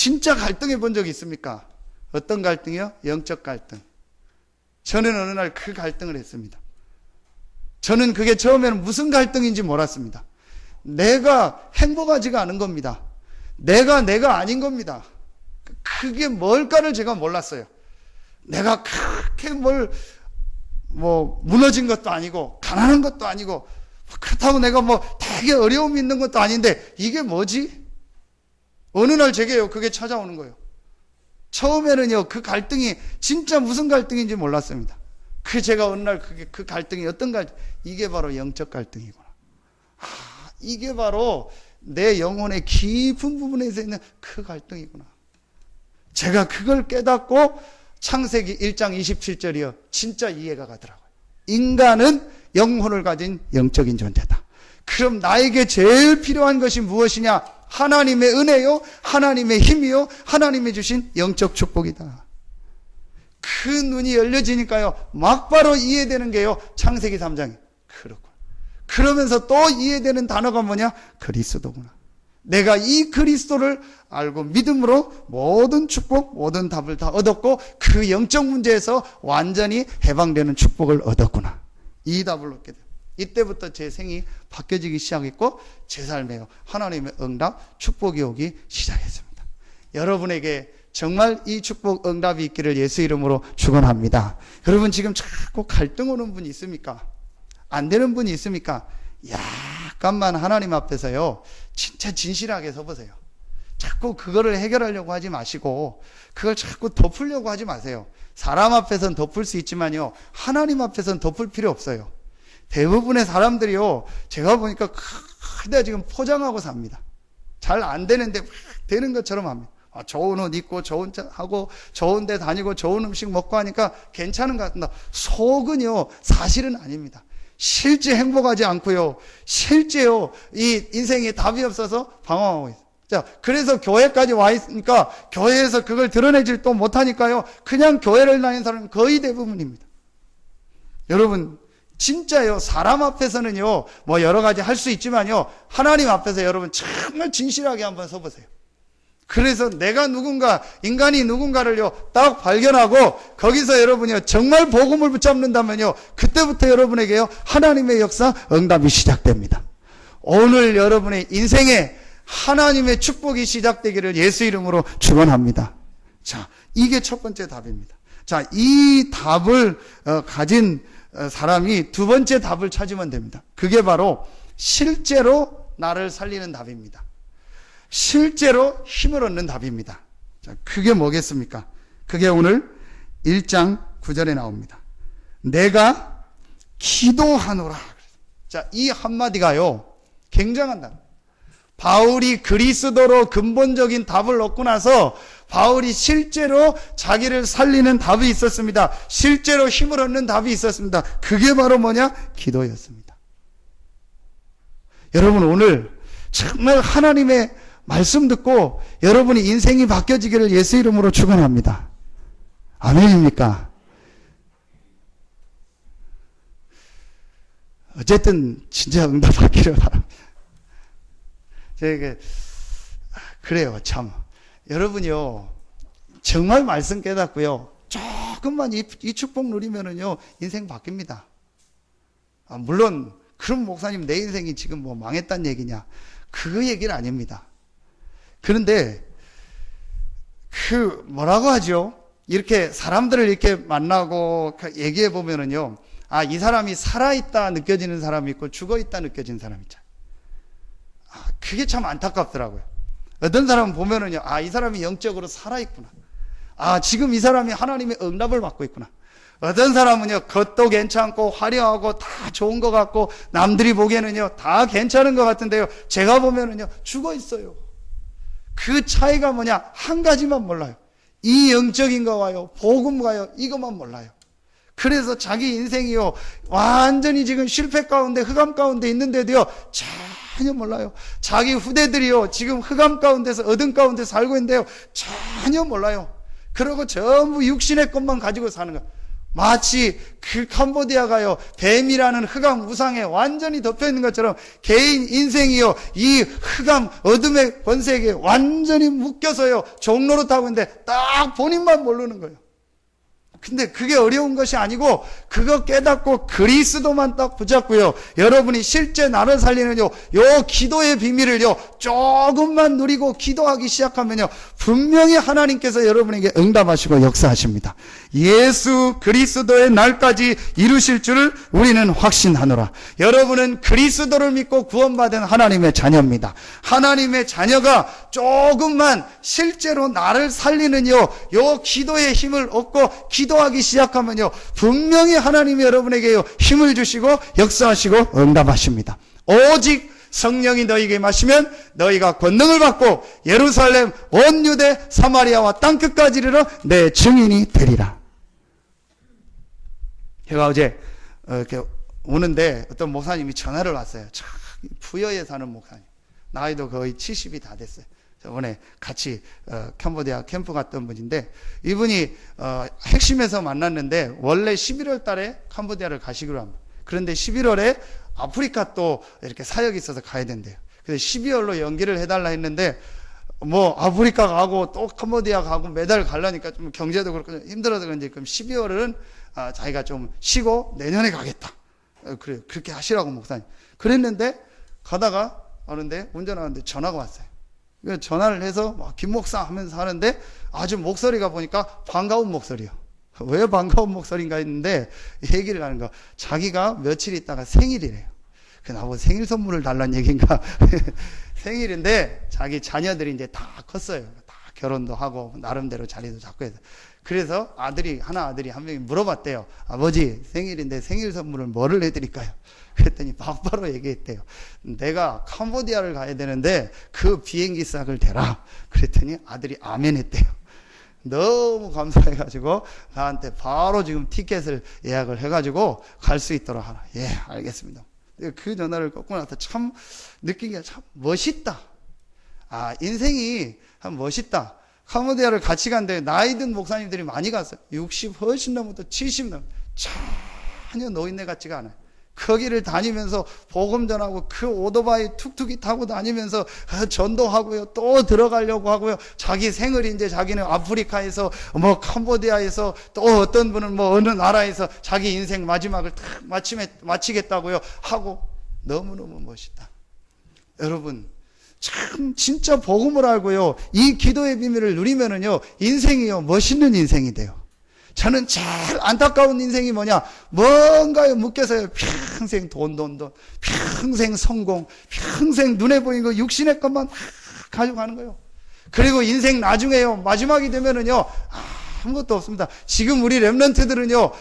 진짜 갈등해 본 적이 있습니까? 어떤 갈등이요? 영적 갈등. 저는 어느 날 그 갈등을 했습니다. 저는 그게 처음에는 무슨 갈등인지 몰랐습니다. 내가 행복하지가 않은 겁니다. 내가 아닌 겁니다. 그게 뭘까를 제가 몰랐어요. 내가 그렇게 무너진 것도 아니고, 가난한 것도 아니고, 그렇다고 내가 되게 어려움이 있는 것도 아닌데, 이게 뭐지? 어느 날 제게요, 그게 찾아오는 거예요. 처음에는요, 그 갈등이 진짜 무슨 갈등인지 몰랐습니다. 제가 어느 날 그 갈등이 어떤 갈등, 이게 바로 영적 갈등이구나. 이게 바로 내 영혼의 깊은 부분에서 있는 그 갈등이구나. 제가 그걸 깨닫고 창세기 1장 27절이요. 진짜 이해가 가더라고요. 인간은 영혼을 가진 영적인 존재다. 그럼 나에게 제일 필요한 것이 무엇이냐? 하나님의 은혜요, 하나님의 힘이요, 하나님이 주신 영적 축복이다. 그 눈이 열려지니까요, 막바로 이해되는 게요, 창세기 3장이. 그렇구나. 그러면서 또 이해되는 단어가 뭐냐? 그리스도구나. 내가 이 그리스도를 알고 믿음으로 모든 축복, 모든 답을 다 얻었고, 그 영적 문제에서 완전히 해방되는 축복을 얻었구나. 이 답을 얻게 돼요. 이때부터 제 생이 바뀌어지기 시작했고, 제 삶에 하나님의 응답, 축복이 오기 시작했습니다. 여러분에게 정말 이 축복, 응답이 있기를 예수 이름으로 축원합니다. 여러분 지금 자꾸 갈등 오는 분이 있습니까? 안 되는 분이 있습니까? 약간만 하나님 앞에서요, 진짜 진실하게 서보세요. 자꾸 그거를 해결하려고 하지 마시고, 그걸 자꾸 덮으려고 하지 마세요. 사람 앞에서는 덮을 수 있지만요, 하나님 앞에서는 덮을 필요 없어요. 대부분의 사람들이요, 제가 보니까 크게 지금 포장하고 삽니다. 잘 안 되는데 막 되는 것처럼 합니다. 좋은 옷 입고, 좋은 차 하고, 좋은 데 다니고, 좋은 음식 먹고 하니까 괜찮은 것 같습니다. 속은요, 사실은 아닙니다. 실제 행복하지 않고요, 실제요, 이 인생에 답이 없어서 방황하고 있어요. 자, 그래서 교회까지 와 있으니까, 교회에서 그걸 드러내질 또 못하니까요, 그냥 교회를 다니는 사람이 거의 대부분입니다. 여러분, 진짜요, 사람 앞에서는요, 여러 가지 할 수 있지만요, 하나님 앞에서 여러분 정말 진실하게 한번 서보세요. 그래서 내가 누군가, 인간이 누군가를요, 딱 발견하고, 거기서 여러분이요, 정말 복음을 붙잡는다면요, 그때부터 여러분에게요, 하나님의 역사, 응답이 시작됩니다. 오늘 여러분의 인생에 하나님의 축복이 시작되기를 예수 이름으로 축원합니다. 자, 이게 첫 번째 답입니다. 자, 이 답을 가진 사람이 두 번째 답을 찾으면 됩니다. 그게 바로 실제로 나를 살리는 답입니다. 실제로 힘을 얻는 답입니다. 자, 그게 뭐겠습니까? 그게 오늘 1장 9절에 나옵니다. 내가 기도하노라. 자, 이 한마디가요, 굉장한 답. 바울이 그리스도로 근본적인 답을 얻고 나서 바울이 실제로 자기를 살리는 답이 있었습니다. 실제로 힘을 얻는 답이 있었습니다. 그게 바로 뭐냐? 기도였습니다. 여러분, 오늘 정말 하나님의 말씀 듣고 여러분이 인생이 바뀌어지기를 예수 이름으로 축원합니다. 아멘입니까? 어쨌든 진짜 응답받기를 바랍니다. 제가 그래요, 참. 여러분요, 정말 말씀 깨닫고요, 조금만 이 축복 누리면은요, 인생 바뀝니다. 물론 그럼 목사님 내 인생이 지금 망했단 얘기냐? 그 얘기는 아닙니다. 그런데 뭐라고 하죠? 이렇게 사람들을 이렇게 만나고 얘기해 보면은요, 이 사람이 살아있다 느껴지는 사람이 있고 죽어있다 느껴지는 사람이 있잖아요. 그게 참 안타깝더라고요. 어떤 사람은 보면은요, 이 사람이 영적으로 살아있구나. 지금 이 사람이 하나님의 응답을 받고 있구나. 어떤 사람은요, 겉도 괜찮고 화려하고 다 좋은 것 같고 남들이 보기에는요, 다 괜찮은 것 같은데요, 제가 보면은요, 죽어 있어요. 그 차이가 뭐냐? 한 가지만 몰라요. 이 영적인 거와요, 복음과요, 이것만 몰라요. 그래서 자기 인생이요, 완전히 지금 실패 가운데, 흑암 가운데 있는데도요, 전혀 몰라요. 자기 후대들이요, 지금 흑암 가운데서, 어둠 가운데 살고 있는데요, 전혀 몰라요. 그리고 전부 육신의 것만 가지고 사는 거예요. 마치 그 캄보디아가요, 뱀이라는 흑암 우상에 완전히 덮여 있는 것처럼 개인 인생이요, 이 흑암 어둠의 권세에 완전히 묶여서요, 종로로 타고 있는데 딱 본인만 모르는 거예요. 근데 그게 어려운 것이 아니고 그거 깨닫고 그리스도만 딱 붙잡고요, 여러분이 실제 나를 살리는요 요 기도의 비밀을요 조금만 누리고 기도하기 시작하면요 분명히 하나님께서 여러분에게 응답하시고 역사하십니다. 예수 그리스도의 날까지 이루실 줄을 우리는 확신하노라. 여러분은 그리스도를 믿고 구원받은 하나님의 자녀입니다. 하나님의 자녀가 조금만 실제로 나를 살리는요 요 기도의 힘을 얻고 기도하기 시작하면요 분명히 하나님이 여러분에게요 힘을 주시고 역사하시고 응답하십니다. 오직 성령이 너희에게 마시면 너희가 권능을 받고 예루살렘 온 유대 사마리아와 땅끝까지 이르러 내 증인이 되리라. 제가 어제 이렇게 오는데 어떤 목사님이 전화를 왔어요. 참 부여에 사는 목사님, 나이도 거의 70이 다 됐어요. 저번에 같이 캄보디아 캠프 갔던 분인데, 이분이 핵심에서 만났는데 원래 11월 달에 캄보디아를 가시기로 합니다. 그런데 11월에 아프리카 또 이렇게 사역이 있어서 가야 된대요. 그래서 12월로 연기를 해달라 했는데 뭐 아프리카 가고 또 캄보디아 가고 매달 가려니까 좀 경제도 그렇고 힘들어서 그런지 그럼 12월은 자기가 좀 쉬고 내년에 가겠다. 그래요. 그렇게 하시라고 목사님. 그랬는데 가다가 하는데 운전하는데 전화가 왔어요. 전화를 해서 김 목사 하면서 하는데 아주 목소리가 보니까 반가운 목소리요. 왜 반가운 목소리인가 했는데 얘기를 하는 거, 자기가 며칠 있다가 생일이래요. 나보고 생일 선물을 달라는 얘기인가. 생일인데 자기 자녀들이 이제 다 컸어요. 다 결혼도 하고 나름대로 자리도 잡고 해서. 그래서 아들이 한 명이 물어봤대요. 아버지 생일인데 생일 선물을 뭐를 해드릴까요? 그랬더니 바로 얘기했대요. 내가 캄보디아를 가야 되는데 그 비행기 싹을 대라. 그랬더니 아들이 아멘 했대요. 너무 감사해가지고 나한테 바로 지금 티켓을 예약을 해가지고 갈 수 있도록 하라. 예, 알겠습니다. 그 전화를 끊고 나서 참 느낀 게 참 멋있다. 인생이 참 멋있다. 캄보디아를 같이 간데 나이 든 목사님들이 많이 갔어요. 60 훨씬 넘어도 70 넘어. 전혀 노인네 같지가 않아요. 거기를 다니면서 복음 전하고 그 오토바이 툭툭이 타고 다니면서 전도하고요. 또 들어가려고 하고요. 자기 생을 이제 자기는 아프리카에서 뭐 캄보디아에서 또 어떤 분은 뭐 어느 나라에서 자기 인생 마지막을 딱 마치겠다고요 하고 너무너무 멋있다. 여러분 참 진짜 복음을 알고요 이 기도의 비밀을 누리면은요 인생이요 멋있는 인생이 돼요. 저는 제일 안타까운 인생이 뭐냐, 뭔가에 묶여서요 평생 돈 평생 성공, 평생 눈에 보이는 거 육신의 것만 가져가는 거예요. 그리고 인생 나중에요 마지막이 되면은요 아무것도 없습니다. 지금 우리 렘넌트들은요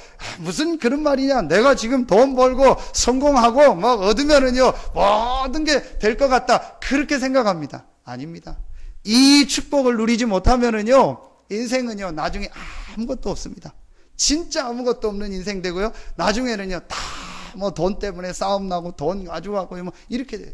무슨 그런 말이냐, 내가 지금 돈 벌고 성공하고 막 얻으면은요 모든 게 될 것 같다 그렇게 생각합니다. 아닙니다. 이 축복을 누리지 못하면은요 인생은요 나중에 아무것도 없습니다. 진짜 아무것도 없는 인생 되고요 나중에는요 다 뭐 돈 때문에 싸움 나고 돈 가져가고 뭐 이렇게 돼요.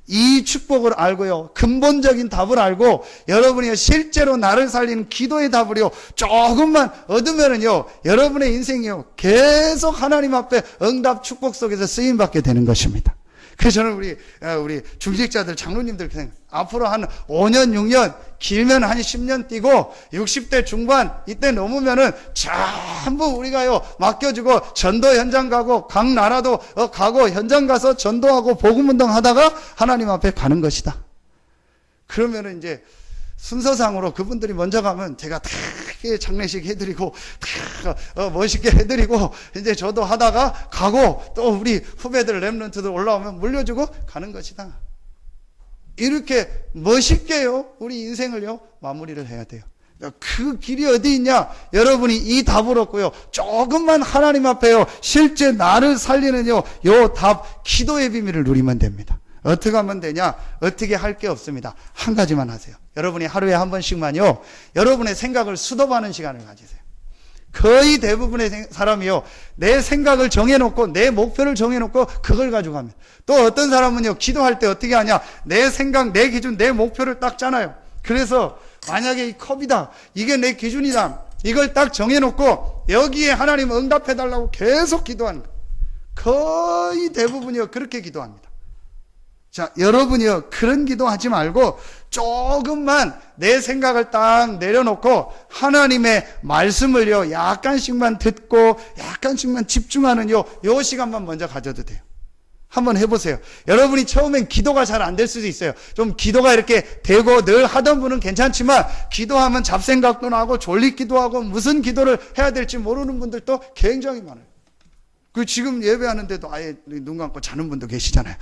이 축복을 알고요 근본적인 답을 알고 여러분이 실제로 나를 살리는 기도의 답을요 조금만 얻으면은요 여러분의 인생이요 계속 하나님 앞에 응답 축복 속에서 쓰임 받게 되는 것입니다. 그래서 저는 우리 중직자들 장로님들 앞으로 한 5년 6년 길면 한 10년 뛰고 60대 중반 이때 넘으면은 전부 우리가요 맡겨주고 전도 현장 가고 각 나라도 가고 현장 가서 전도하고 복음운동 하다가 하나님 앞에 가는 것이다. 그러면은 이제 순서상으로 그분들이 먼저 가면 제가 다 장례식 해드리고 다 멋있게 해드리고 이제 저도 하다가 가고 또 우리 후배들 렘넌트들 올라오면 물려주고 가는 것이다. 이렇게 멋있게요 우리 인생을요 마무리를 해야 돼요. 그 길이 어디 있냐? 여러분이 이 답을 얻고요 조금만 하나님 앞에요 실제 나를 살리는요 요 답 기도의 비밀을 누리면 됩니다. 어떻게 하면 되냐? 어떻게 할 게 없습니다. 한 가지만 하세요. 여러분이 하루에 한 번씩만요 여러분의 생각을 수도하는 시간을 가지세요. 거의 대부분의 사람이요 내 생각을 정해놓고 내 목표를 정해놓고 그걸 가지고 가면, 또 어떤 사람은요 기도할 때 어떻게 하냐, 내 생각, 내 기준, 내 목표를 딱 짜놔요. 그래서 만약에 이 컵이다, 이게 내 기준이다, 이걸 딱 정해놓고 여기에 하나님 응답해달라고 계속 기도하는 거예요. 거의 대부분이요 그렇게 기도합니다. 자, 여러분이요 그런 기도하지 말고 조금만 내 생각을 딱 내려놓고 하나님의 말씀을요 약간씩만 듣고 약간씩만 집중하는 요 시간만 먼저 가져도 돼요. 한번 해보세요. 여러분이 처음엔 기도가 잘 안 될 수도 있어요. 좀 기도가 이렇게 되고 늘 하던 분은 괜찮지만 기도하면 잡생각도 나고 졸리기도 하고 무슨 기도를 해야 될지 모르는 분들도 굉장히 많아요. 그 지금 예배하는데도 아예 눈 감고 자는 분도 계시잖아요.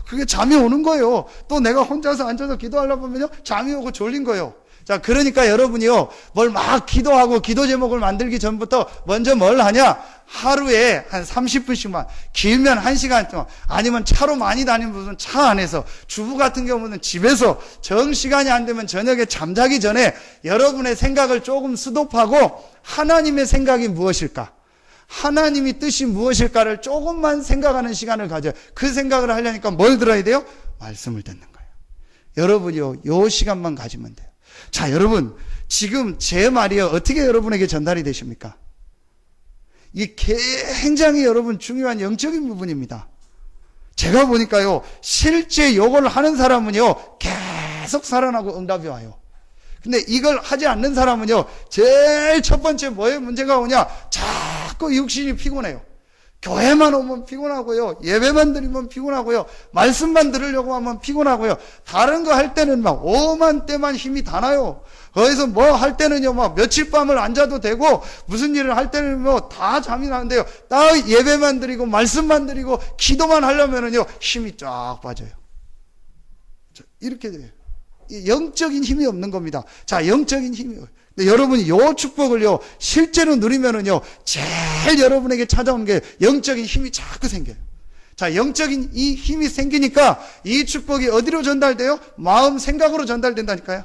그게 잠이 오는 거예요. 또 내가 혼자서 앉아서 기도하려고 하면요 잠이 오고 졸린 거예요. 자, 그러니까 여러분이요 뭘 막 기도하고 기도 제목을 만들기 전부터 먼저 뭘 하냐? 하루에 한 30분씩만, 길면 1시간 동안, 아니면 차로 많이 다니는 분은 차 안에서, 주부 같은 경우는 집에서 정시간이 안 되면 저녁에 잠자기 전에 여러분의 생각을 조금 스톱하고 하나님의 생각이 무엇일까? 하나님이 뜻이 무엇일까를 조금만 생각하는 시간을 가져요. 그 생각을 하려니까 뭘 들어야 돼요? 말씀을 듣는 거예요. 여러분이요 요 시간만 가지면 돼요. 자, 여러분 지금 제 말이요 어떻게 여러분에게 전달이 되십니까? 이게 굉장히 여러분 중요한 영적인 부분입니다. 제가 보니까요 실제 요걸 하는 사람은요 계속 살아나고 응답이 와요. 근데 이걸 하지 않는 사람은요 제일 첫 번째 뭐에 문제가 오냐? 자꾸 육신이 피곤해요. 교회만 오면 피곤하고요. 예배만 드리면 피곤하고요. 말씀만 들으려고 하면 피곤하고요. 다른 거 할 때는 막 오만 때만 힘이 다 나요. 거기서 뭐 할 때는요 막 며칠 밤을 앉아도 되고 무슨 일을 할 때는 뭐 다 잠이 나는데요. 딱 예배만 드리고 말씀만 드리고 기도만 하려면은요 힘이 쫙 빠져요. 이렇게 돼요. 영적인 힘이 없는 겁니다. 자, 영적인 힘이 근데 여러분이 요 축복을요 실제로 누리면은요 제일 여러분에게 찾아오는 게 영적인 힘이 자꾸 생겨요. 자, 영적인 이 힘이 생기니까 이 축복이 어디로 전달돼요? 마음 생각으로 전달된다니까요.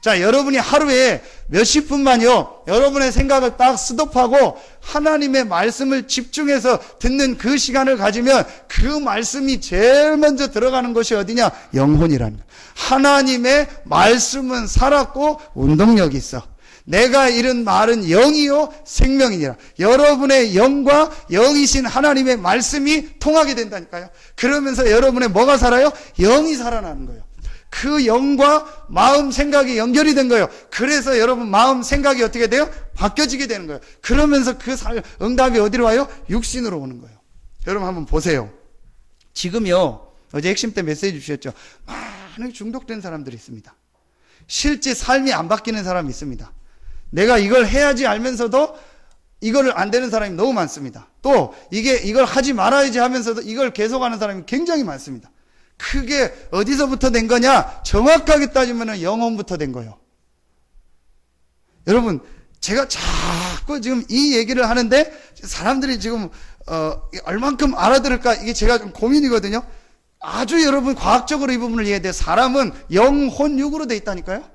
자, 여러분이 하루에 몇십 분만요 여러분의 생각을 딱 스톱하고 하나님의 말씀을 집중해서 듣는 그 시간을 가지면 그 말씀이 제일 먼저 들어가는 것이 어디냐? 영혼이라는 거예요. 하나님의 말씀은 살았고 운동력이 있어. 내가 이른 말은 영이요 생명이니라. 여러분의 영과 영이신 하나님의 말씀이 통하게 된다니까요. 그러면서 여러분의 뭐가 살아요? 영이 살아나는 거예요. 그 영과 마음 생각이 연결이 된 거예요. 그래서 여러분 마음 생각이 어떻게 돼요? 바뀌어지게 되는 거예요. 그러면서 그 응답이 어디로 와요? 육신으로 오는 거예요. 여러분 한번 보세요. 지금요 어제 핵심 때 메시지 주셨죠. 많은 중독된 사람들이 있습니다. 실제 삶이 안 바뀌는 사람이 있습니다. 내가 이걸 해야지 알면서도 이거를 안 되는 사람이 너무 많습니다. 또 이걸 하지 말아야지 하면서도 이걸 계속하는 사람이 굉장히 많습니다. 그게 어디서부터 된 거냐? 정확하게 따지면 영혼부터 된 거예요. 여러분 제가 자꾸 지금 이 얘기를 하는데 사람들이 지금 얼만큼 알아들을까 이게 제가 좀 고민이거든요. 아주 여러분 과학적으로 이 부분을 이해해야 돼요. 사람은 영혼 육으로 돼 있다니까요.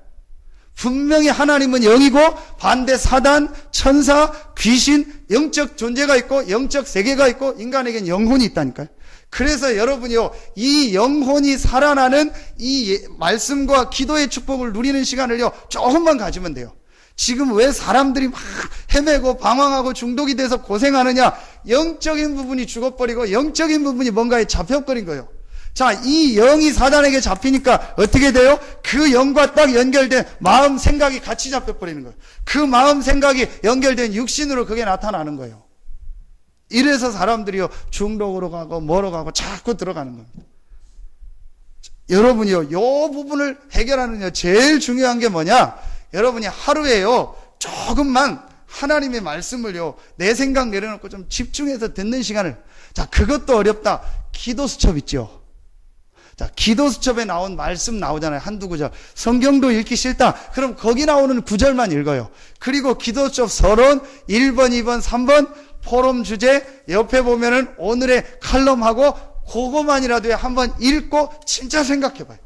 분명히 하나님은 영이고 반대 사단, 천사, 귀신, 영적 존재가 있고 영적 세계가 있고 인간에겐 영혼이 있다니까요. 그래서 여러분이요 이 영혼이 살아나는 이 말씀과 기도의 축복을 누리는 시간을요 조금만 가지면 돼요. 지금 왜 사람들이 막 헤매고 방황하고 중독이 돼서 고생하느냐? 영적인 부분이 죽어버리고 영적인 부분이 뭔가에 잡혀버린 거예요. 자, 이 영이 사단에게 잡히니까 어떻게 돼요? 그 영과 딱 연결된 마음 생각이 같이 잡혀버리는 거예요. 그 마음 생각이 연결된 육신으로 그게 나타나는 거예요. 이래서 사람들이요 중독으로 가고 뭐로 가고 자꾸 들어가는 겁니다. 여러분이요 이 부분을 해결하는 제일 중요한 게 뭐냐? 여러분이 하루에요 조금만 하나님의 말씀을요 내 생각 내려놓고 좀 집중해서 듣는 시간을. 자, 그것도 어렵다. 기도 수첩 있죠. 자, 기도 수첩에 나온 말씀 나오잖아요. 한두 구절. 성경도 읽기 싫다. 그럼 거기 나오는 구절만 읽어요. 그리고 기도 수첩 서론 1번, 2번, 3번 포럼 주제 옆에 보면은 오늘의 칼럼하고 그거만이라도 한번 읽고 진짜 생각해봐요.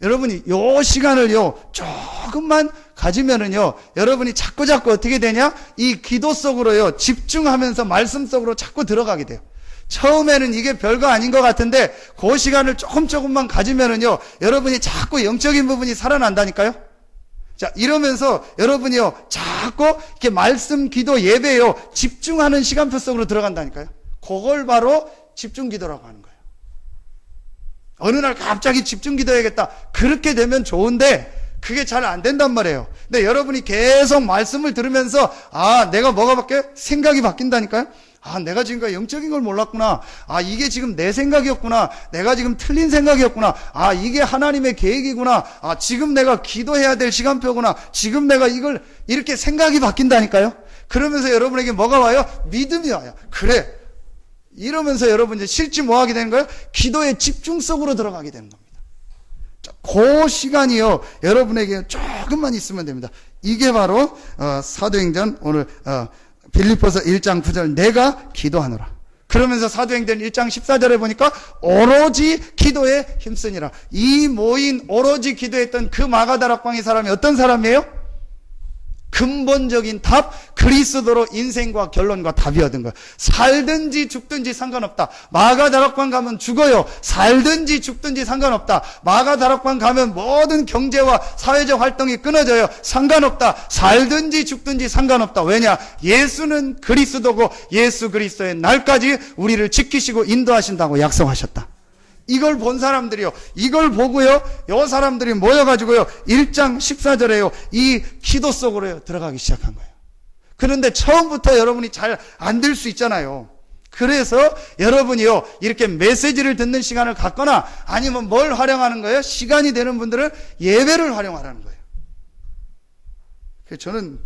여러분이 요 시간을요 조금만 가지면은요 여러분이 자꾸 어떻게 되냐? 이 기도 속으로요 집중하면서 말씀 속으로 자꾸 들어가게 돼요. 처음에는 이게 별거 아닌 것 같은데 그 시간을 조금만 가지면은요 여러분이 자꾸 영적인 부분이 살아난다니까요. 자, 이러면서 여러분이요, 자꾸 이렇게 말씀, 기도, 예배요, 집중하는 시간표 속으로 들어간다니까요. 그걸 바로 집중 기도라고 하는 거예요. 어느 날 갑자기 집중 기도해야겠다. 그렇게 되면 좋은데, 그게 잘 안 된단 말이에요. 근데 여러분이 계속 말씀을 들으면서, 아, 내가 뭐가 바뀌어요? 생각이 바뀐다니까요. 아, 내가 지금까지 영적인 걸 몰랐구나. 아, 이게 지금 내 생각이었구나. 내가 지금 틀린 생각이었구나. 아, 이게 하나님의 계획이구나. 아, 지금 내가 기도해야 될 시간표구나. 지금 내가 이걸 이렇게 생각이 바뀐다니까요. 그러면서 여러분에게 뭐가 와요? 믿음이 와요. 그래. 이러면서 여러분 이제 실제 뭐 하게 되는 거예요? 기도의 집중 속으로 들어가게 되는 겁니다. 자, 그 시간이요, 여러분에게 조금만 있으면 됩니다. 이게 바로 사도행전 오늘 빌립보서 1장 9절 내가 기도하노라. 그러면서 사도행전 1장 14절에 보니까 오로지 기도에 힘쓰니라. 이 모인 오로지 기도했던 그 마가다락방의 사람이 어떤 사람이에요? 근본적인 답, 그리스도로 인생과 결론과 답이 얻은 거예요. 살든지 죽든지 상관없다. 마가다락방 가면 죽어요. 살든지 죽든지 상관없다. 마가다락방 가면 모든 경제와 사회적 활동이 끊어져요. 상관없다. 살든지 죽든지 상관없다. 왜냐? 예수는 그리스도고 예수 그리스도의 날까지 우리를 지키시고 인도하신다고 약속하셨다. 이걸 본 사람들이요, 이걸 보고요, 요 사람들이 모여가지고요, 1장 14절에요, 이 기도 속으로 들어가기 시작한 거예요. 그런데 처음부터 여러분이 잘 안 될 수 있잖아요. 그래서 여러분이요, 이렇게 메시지를 듣는 시간을 갖거나 아니면 뭘 활용하는 거예요? 시간이 되는 분들은 예배를 활용하라는 거예요. 저는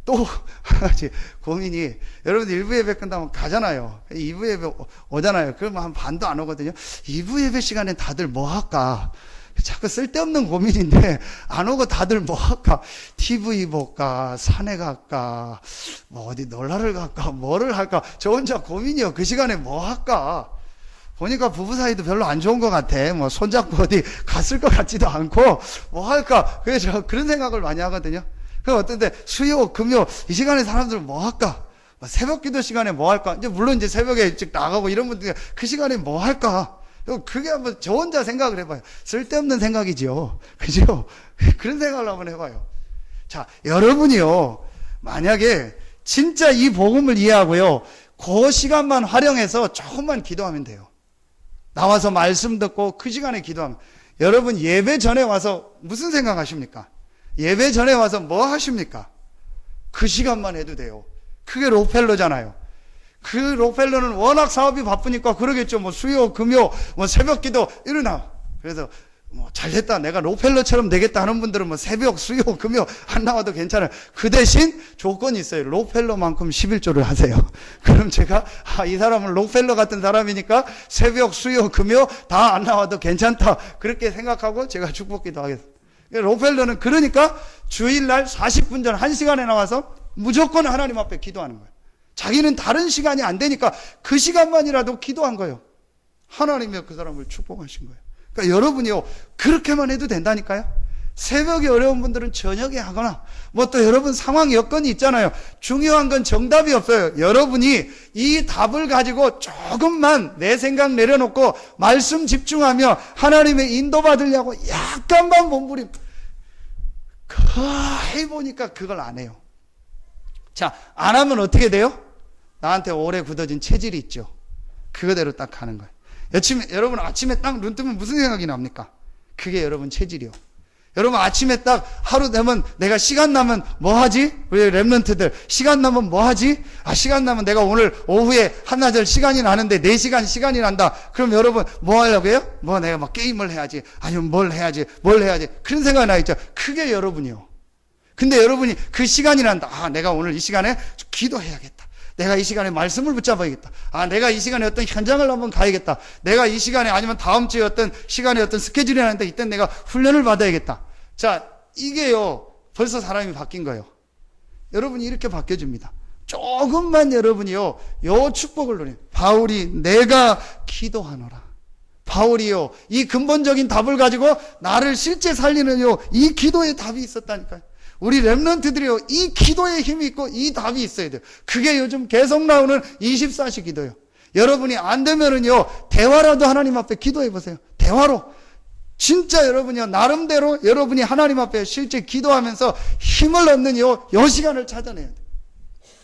또 한 가지 고민이, 여러분들 1부 예배 끝나면 가잖아요. 2부 예배 오잖아요. 그러면 한 반도 안 오거든요. 2부 예배 시간에 다들 뭐 할까? 자꾸 쓸데없는 고민인데, 안 오고 다들 뭐 할까? TV 볼까? 산에 갈까? 뭐 어디 놀러를 갈까? 뭐를 할까? 저 혼자 고민이요. 그 시간에 뭐 할까? 보니까 부부 사이도 별로 안 좋은 것 같아. 뭐 손잡고 어디 갔을 것 같지도 않고, 뭐 할까? 그래서 저 그런 생각을 많이 하거든요. 그럼 어떤데, 수요, 금요, 이 시간에 사람들은 뭐 할까? 새벽 기도 시간에 뭐 할까? 이제 물론 이제 새벽에 일찍 나가고 이런 분들 그 시간에 뭐 할까? 그게 한번 저 혼자 생각을 해봐요. 쓸데없는 생각이죠. 그죠? 그런 생각을 한번 해봐요. 자, 여러분이요, 만약에 진짜 이 복음을 이해하고요, 그 시간만 활용해서 조금만 기도하면 돼요. 나와서 말씀 듣고 그 시간에 기도하면. 여러분 예배 전에 와서 무슨 생각하십니까? 예배 전에 와서 뭐 하십니까? 그 시간만 해도 돼요. 그게 록펠러잖아요. 그 록펠러는 워낙 사업이 바쁘니까 그러겠죠. 뭐 수요, 금요, 뭐 새벽 기도 일어나. 그래서 뭐 잘됐다, 내가 록펠러처럼 되겠다 하는 분들은 뭐 새벽, 수요, 금요 안 나와도 괜찮아요. 그 대신 조건이 있어요. 록펠러만큼 11조를 하세요. 그럼 제가 이 사람은 록펠러 같은 사람이니까 새벽, 수요, 금요 다 안 나와도 괜찮다, 그렇게 생각하고 제가 축복기도 하겠습니다. 록펠러는 그러니까 주일날 40분 전 1시간에 나와서 무조건 하나님 앞에 기도하는 거예요. 자기는 다른 시간이 안 되니까 그 시간만이라도 기도한 거예요. 하나님이 그 사람을 축복하신 거예요. 그러니까 여러분이요, 그렇게만 해도 된다니까요. 새벽에 어려운 분들은 저녁에 하거나, 뭐 또 여러분 상황 여건이 있잖아요. 중요한 건 정답이 없어요. 여러분이 이 답을 가지고 조금만 내 생각 내려놓고 말씀 집중하며 하나님의 인도받으려고 약간만 몸부림, 거의 보니까 그걸 안 해요. 자, 안 하면 어떻게 돼요? 나한테 오래 굳어진 체질이 있죠. 그거대로 딱 가는 거예요. 여러분 아침에 딱 눈 뜨면 무슨 생각이 납니까? 그게 여러분 체질이요. 여러분 아침에 딱 하루 되면 내가 시간 나면 뭐 하지? 우리 랩런트들 시간 나면 뭐 하지? 시간 나면 내가 오늘 오후에 한나절 시간이 나는데 4시간 시간이 난다. 그럼 여러분 뭐 하려고 해요? 뭐 내가 막 게임을 해야지, 아니면 뭘 해야지 그런 생각이 나 있죠. 그게 여러분이요. 근데 여러분이 그 시간이 난다. 내가 오늘 이 시간에 기도해야겠다. 내가 이 시간에 말씀을 붙잡아야겠다. 내가 이 시간에 어떤 현장을 한번 가야겠다. 내가 이 시간에 아니면 다음 주에 어떤 시간에 어떤 스케줄이 나는데 이때 내가 훈련을 받아야겠다. 자, 이게요, 벌써 사람이 바뀐 거예요. 여러분이 이렇게 바뀌어집니다. 조금만 여러분이요, 요 축복을 누리면. 바울이 내가 기도하노라. 바울이요, 이 근본적인 답을 가지고 나를 실제 살리는요, 이 기도의 답이 있었다니까요. 우리 랩런트들이요, 이 기도에 힘이 있고 이 답이 있어야 돼요. 그게 요즘 계속 나오는 24시 기도예요. 여러분이 안 되면은요, 대화라도 하나님 앞에 기도해 보세요. 대화로. 진짜 여러분이요, 나름대로 여러분이 하나님 앞에 실제 기도하면서 힘을 얻는 요 시간을 찾아내야 돼요.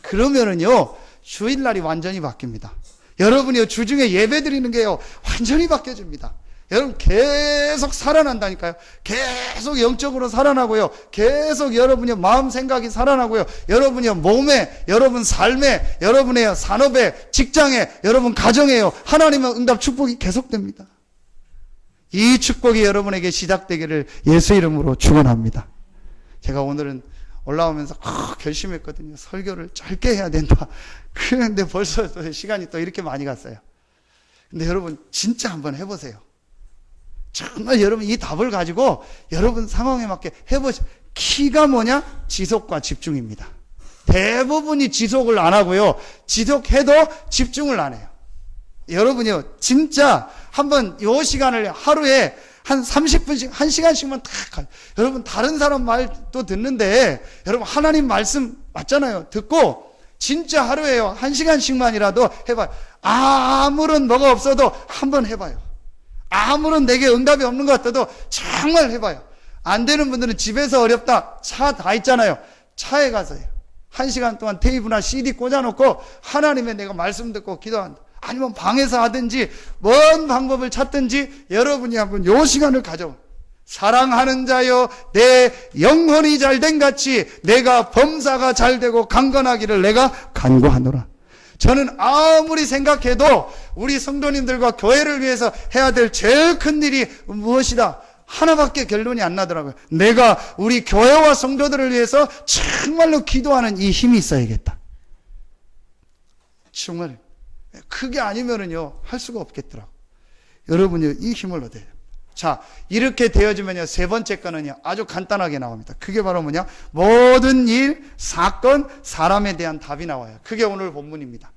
그러면은요, 주일날이 완전히 바뀝니다. 여러분이요, 주중에 예배 드리는 게요, 완전히 바뀌어집니다. 여러분, 계속 살아난다니까요. 계속 영적으로 살아나고요. 계속 여러분의 마음 생각이 살아나고요. 여러분의 몸에, 여러분 삶에, 여러분의 산업에, 직장에, 여러분 가정에요, 하나님의 응답 축복이 계속됩니다. 이 축복이 여러분에게 시작되기를 예수 이름으로 축원합니다. 제가 오늘은 올라오면서 결심했거든요. 설교를 짧게 해야 된다. 그런데 벌써 또 시간이 또 이렇게 많이 갔어요. 근데 여러분 진짜 한번 해보세요. 정말 여러분 이 답을 가지고 여러분 상황에 맞게 해보세요. 키가 뭐냐? 지속과 집중입니다. 대부분이 지속을 안 하고요, 지속해도 집중을 안 해요. 여러분이요, 진짜 한번 요 시간을 하루에 한 30분씩, 1시간씩만 딱 가요. 여러분, 다른 사람 말도 듣는데, 여러분, 하나님 말씀 맞잖아요. 듣고, 진짜 하루에요, 1시간씩만이라도 해봐요. 아무런 뭐가 없어도 한번 해봐요. 아무런 내게 응답이 없는 것 같아도 정말 해봐요. 안 되는 분들은 집에서 어렵다, 차 다 있잖아요. 차에 가서요, 1시간 동안 테이프나 CD 꽂아놓고, 하나님의 내가 말씀 듣고 기도한다. 아니면 방에서 하든지 뭔 방법을 찾든지 여러분이 한번 요 시간을 가져. 사랑하는 자여, 내 영혼이 잘된 같이 내가 범사가 잘되고 강건하기를 내가 간구하노라. 저는 아무리 생각해도 우리 성도님들과 교회를 위해서 해야 될 제일 큰 일이 무엇이다? 하나밖에 결론이 안 나더라고요. 내가 우리 교회와 성도들을 위해서 정말로 기도하는 이 힘이 있어야겠다. 정말 그게 아니면은요, 할 수가 없겠더라고. 여러분이 이 힘을 얻어야 돼요. 자, 이렇게 되어지면요, 세 번째 거는요, 아주 간단하게 나옵니다. 그게 바로 뭐냐? 모든 일, 사건, 사람에 대한 답이 나와요. 그게 오늘 본문입니다.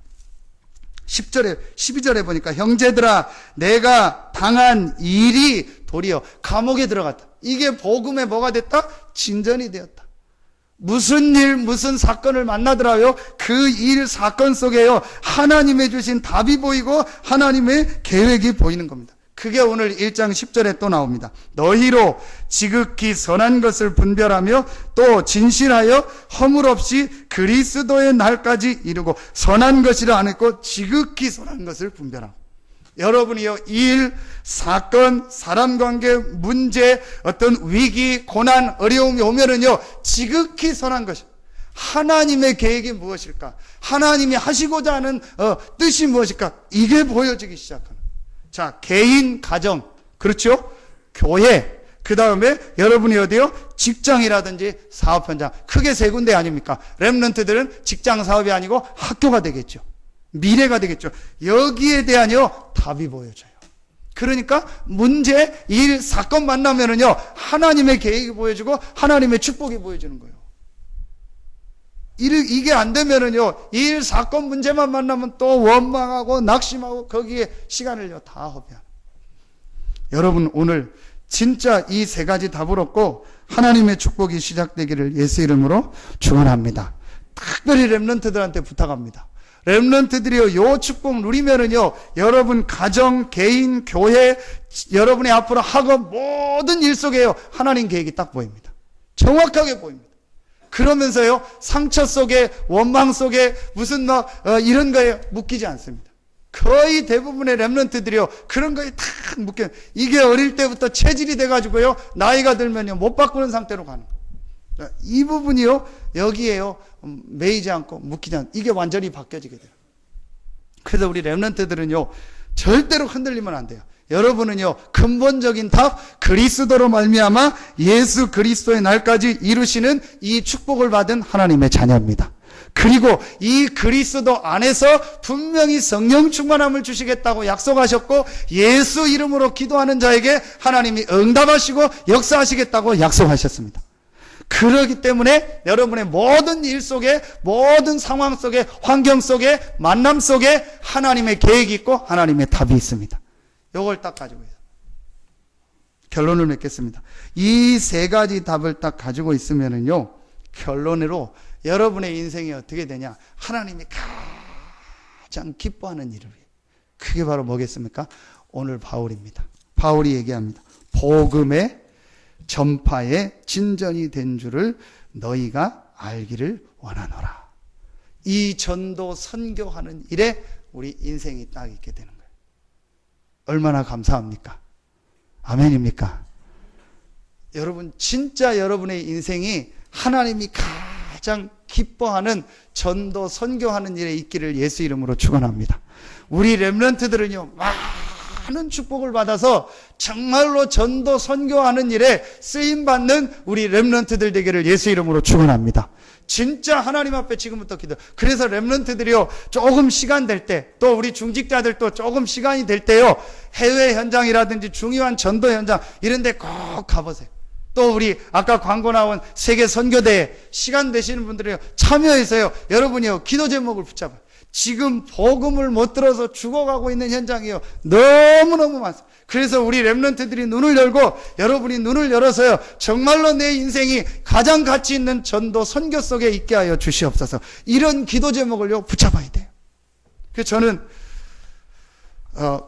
10절에, 12절에 보니까, 형제들아, 내가 당한 일이 도리어 감옥에 들어갔다. 이게 복음의 뭐가 됐다? 진전이 되었다. 무슨 일, 무슨 사건을 만나더라요, 그 일, 사건 속에요, 하나님의 주신 답이 보이고 하나님의 계획이 보이는 겁니다. 그게 오늘 1장 10절에 또 나옵니다. 너희로 지극히 선한 것을 분별하며 또 진실하여 허물 없이 그리스도의 날까지 이루고, 선한 것이라 안 했고 지극히 선한 것을 분별하고. 여러분이요, 일, 사건, 사람관계, 문제, 어떤 위기, 고난, 어려움이 오면은요, 지극히 선한 것이, 하나님의 계획이 무엇일까? 하나님이 하시고자 하는 뜻이 무엇일까? 이게 보여지기 시작하는. 자, 개인, 가정, 그렇죠? 교회, 그 다음에 여러분이 어디요? 직장이라든지 사업 현장. 크게 세 군데 아닙니까? 렘넌트들은 직장 사업이 아니고 학교가 되겠죠. 미래가 되겠죠. 여기에 대한요, 답이 보여져요. 그러니까 문제, 일, 사건 만나면은요, 하나님의 계획이 보여지고 하나님의 축복이 보여지는 거예요. 이게 안 되면은요, 일, 사건, 문제만 만나면 또 원망하고 낙심하고 거기에 시간을요, 다 허비하는. 여러분, 오늘 진짜 이 세 가지 답을 얻고 하나님의 축복이 시작되기를 예수 이름으로 축원합니다. 특별히 렘넌트들한테 부탁합니다. 렘넌트들이요, 요 축복 누리면은요, 여러분 가정, 개인, 교회, 여러분의 앞으로 학업 모든 일 속에요, 하나님 계획이 딱 보입니다. 정확하게 보입니다. 그러면서요, 상처 속에, 원망 속에, 무슨 이런 거에 묶이지 않습니다. 거의 대부분의 렘넌트들이요, 그런 거에 탁 묶여요. 이게 어릴 때부터 체질이 돼가지고요, 나이가 들면요, 못 바꾸는 상태로 가는 거예요. 이 부분이요, 여기에요, 매이지 않고 묶이지 않고, 이게 완전히 바뀌어지게 돼요. 그래서 우리 렘넌트들은요, 절대로 흔들리면 안 돼요. 여러분은요, 근본적인 답, 그리스도로 말미암아 예수 그리스도의 날까지 이루시는 이 축복을 받은 하나님의 자녀입니다. 그리고 이 그리스도 안에서 분명히 성령 충만함을 주시겠다고 약속하셨고, 예수 이름으로 기도하는 자에게 하나님이 응답하시고 역사하시겠다고 약속하셨습니다. 그렇기 때문에 여러분의 모든 일 속에, 모든 상황 속에, 환경 속에, 만남 속에 하나님의 계획이 있고 하나님의 답이 있습니다. 요걸 딱 가지고 있어요. 결론을 맺겠습니다. 이 세 가지 답을 딱 가지고 있으면은요, 결론으로 여러분의 인생이 어떻게 되냐? 하나님이 가장 기뻐하는 일을 위해. 그게 바로 뭐겠습니까? 오늘 바울입니다. 바울이 얘기합니다. 복음의 전파에 진전이 된 줄을 너희가 알기를 원하노라. 이 전도 선교하는 일에 우리 인생이 딱 있게 되는 거예요. 얼마나 감사합니까? 아멘입니까? 여러분, 진짜 여러분의 인생이 하나님이 가장 기뻐하는 전도 선교하는 일에 있기를 예수 이름으로 축원합니다. 우리 렘넌트들은요, 많은 축복을 받아서 정말로 전도 선교하는 일에 쓰임받는 우리 렘넌트들 되기를 예수 이름으로 축원합니다. 진짜 하나님 앞에 지금부터 기도. 그래서 렘넌트들이요, 조금 시간 될 때, 또 우리 중직자들도 조금 시간이 될 때요, 해외 현장이라든지 중요한 전도 현장 이런 데 꼭 가보세요. 또 우리 아까 광고 나온 세계 선교대에 시간 되시는 분들이요, 참여해서요, 여러분이요, 기도 제목을 붙잡아요. 지금 복음을 못 들어서 죽어가고 있는 현장이요, 너무너무 많습니다. 그래서 우리 렘넌트들이 눈을 열고 여러분이 눈을 열어서요, 정말로 내 인생이 가장 가치 있는 전도 선교 속에 있게 하여 주시옵소서. 이런 기도 제목을요, 붙잡아야 돼요. 그래서 저는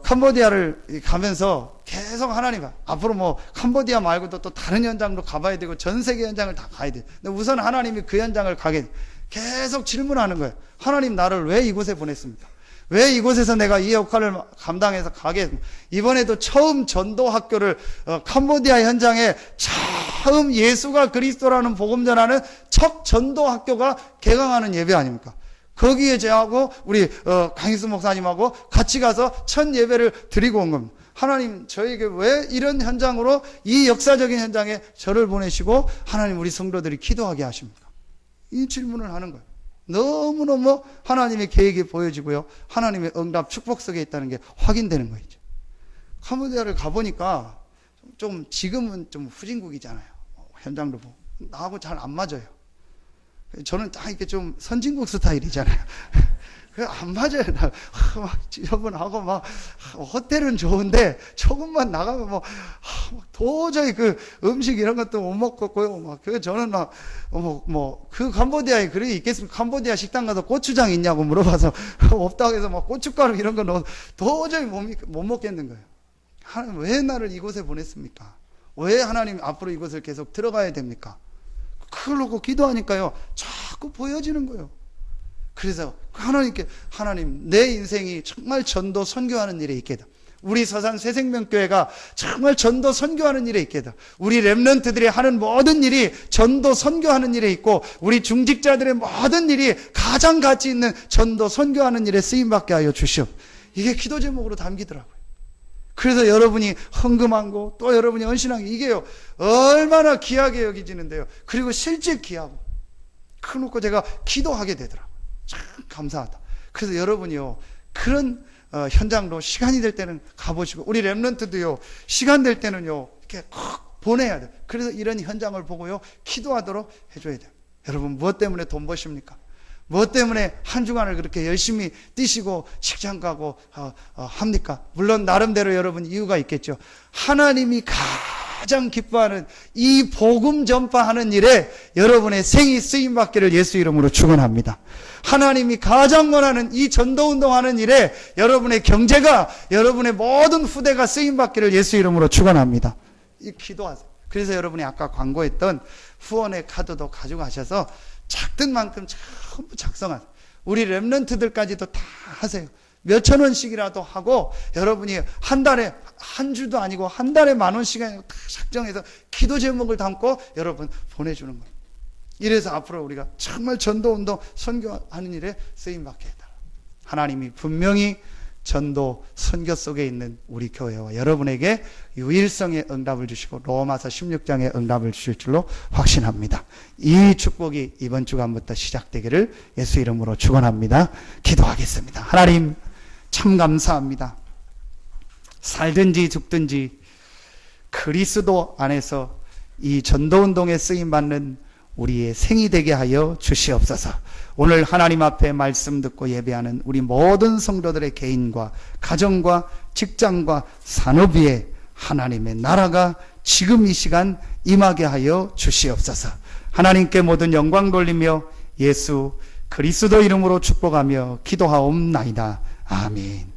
캄보디아를 가면서 계속 하나님, 앞으로 뭐 캄보디아 말고도 또 다른 현장도 가봐야 되고 전 세계 현장을 다 가야 돼요. 근데 우선 하나님이 그 현장을 가게 돼요. 계속 질문하는 거예요. 하나님, 나를 왜 이곳에 보냈습니까? 왜 이곳에서 내가 이 역할을 감당해서 가게 했습니까? 이번에도 처음 전도 학교를 캄보디아 현장에 처음 예수가 그리스도라는 복음 전하는 첫 전도 학교가 개강하는 예배 아닙니까? 거기에 저하고 우리 강희수 목사님하고 같이 가서 첫 예배를 드리고 온 겁니다. 하나님, 저에게 왜 이런 현장으로, 이 역사적인 현장에 저를 보내시고 하나님 우리 성도들이 기도하게 하십니까? 이 질문을 하는 거예요. 너무너무 하나님의 계획이 보여지고요, 하나님의 응답 축복 속에 있다는 게 확인되는 거죠. 캄보디아를 가보니까 좀 지금은 좀 후진국이잖아요. 현장도 보고 나하고 잘 안 맞아요. 저는 딱 이렇게 좀 선진국 스타일이잖아요. 안 맞아요. 막 지저분하고 막 호텔은 좋은데 조금만 나가면 뭐 도저히 그 음식 이런 것도 못 먹고요. 막 그 저는 막 그 캄보디아에 그런 게 있겠습니까? 캄보디아 식당 가서 고추장 있냐고 물어봐서 없다고 해서 막 고춧가루 이런 거 넣어 도저히 못 먹겠는 거예요. 하나님, 왜 나를 이곳에 보냈습니까? 왜 하나님 앞으로 이곳을 계속 들어가야 됩니까? 그걸 놓고 기도하니까요, 자꾸 보여지는 거예요. 그래서 하나님께, 하나님, 내 인생이 정말 전도 선교하는 일에 있게 돼. 우리 서산 새생명교회가 정말 전도 선교하는 일에 있게 돼. 우리 렘넌트들이 하는 모든 일이 전도 선교하는 일에 있고, 우리 중직자들의 모든 일이 가장 가치 있는 전도 선교하는 일에 쓰임받게 하여 주시오. 이게 기도 제목으로 담기더라고요. 그래서 여러분이 헌금한 거, 또 여러분이 헌신한 게, 이게요, 얼마나 귀하게 여기지는데요. 그리고 실제 귀하고, 그놓고 제가 기도하게 되더라고요. 참 감사하다. 그래서 여러분이요, 그런 현장도 시간이 될 때는 가보시고, 우리 렘넌트도요, 시간 될 때는요, 이렇게 꼭 보내야 돼요. 그래서 이런 현장을 보고요, 기도하도록 해줘야 돼요. 여러분, 무엇 때문에 돈 버십니까? 무엇 때문에 한 주간을 그렇게 열심히 뛰시고 직장 가고 합니까? 물론 나름대로 여러분 이유가 있겠죠. 하나님이 가장 기뻐하는 이 복음 전파하는 일에 여러분의 생이 쓰임받기를 예수 이름으로 축원합니다. 하나님이 가장 원하는 이 전도운동하는 일에 여러분의 경제가, 여러분의 모든 후대가 쓰임받기를 예수 이름으로 축원합니다. 이 기도하세요. 그래서 여러분이 아까 광고했던 후원의 카드도 가져가셔서 작든 만큼 전부 작성하세요. 우리 렘넌트들까지도 다 하세요. 몇천 원씩이라도 하고, 여러분이 한 달에, 한 주도 아니고 한 달에 10,000원씩 다 작정해서 기도 제목을 담고 여러분 보내주는 거예요. 이래서 앞으로 우리가 정말 전도운동 선교하는 일에 쓰임받게 해달라. 하나님이 분명히 전도 선교 속에 있는 우리 교회와 여러분에게 유일성의 응답을 주시고 로마서 16장의 응답을 주실 줄로 확신합니다. 이 축복이 이번 주간부터 시작되기를 예수 이름으로 축원합니다. 기도하겠습니다. 하나님, 참 감사합니다. 살든지 죽든지 그리스도 안에서 이 전도운동에 쓰임받는 우리의 생이 되게 하여 주시옵소서. 오늘 하나님 앞에 말씀 듣고 예배하는 우리 모든 성도들의 개인과 가정과 직장과 산업 위에 하나님의 나라가 지금 이 시간 임하게 하여 주시옵소서. 하나님께 모든 영광 돌리며 예수 그리스도 이름으로 축복하며 기도하옵나이다. 아멘.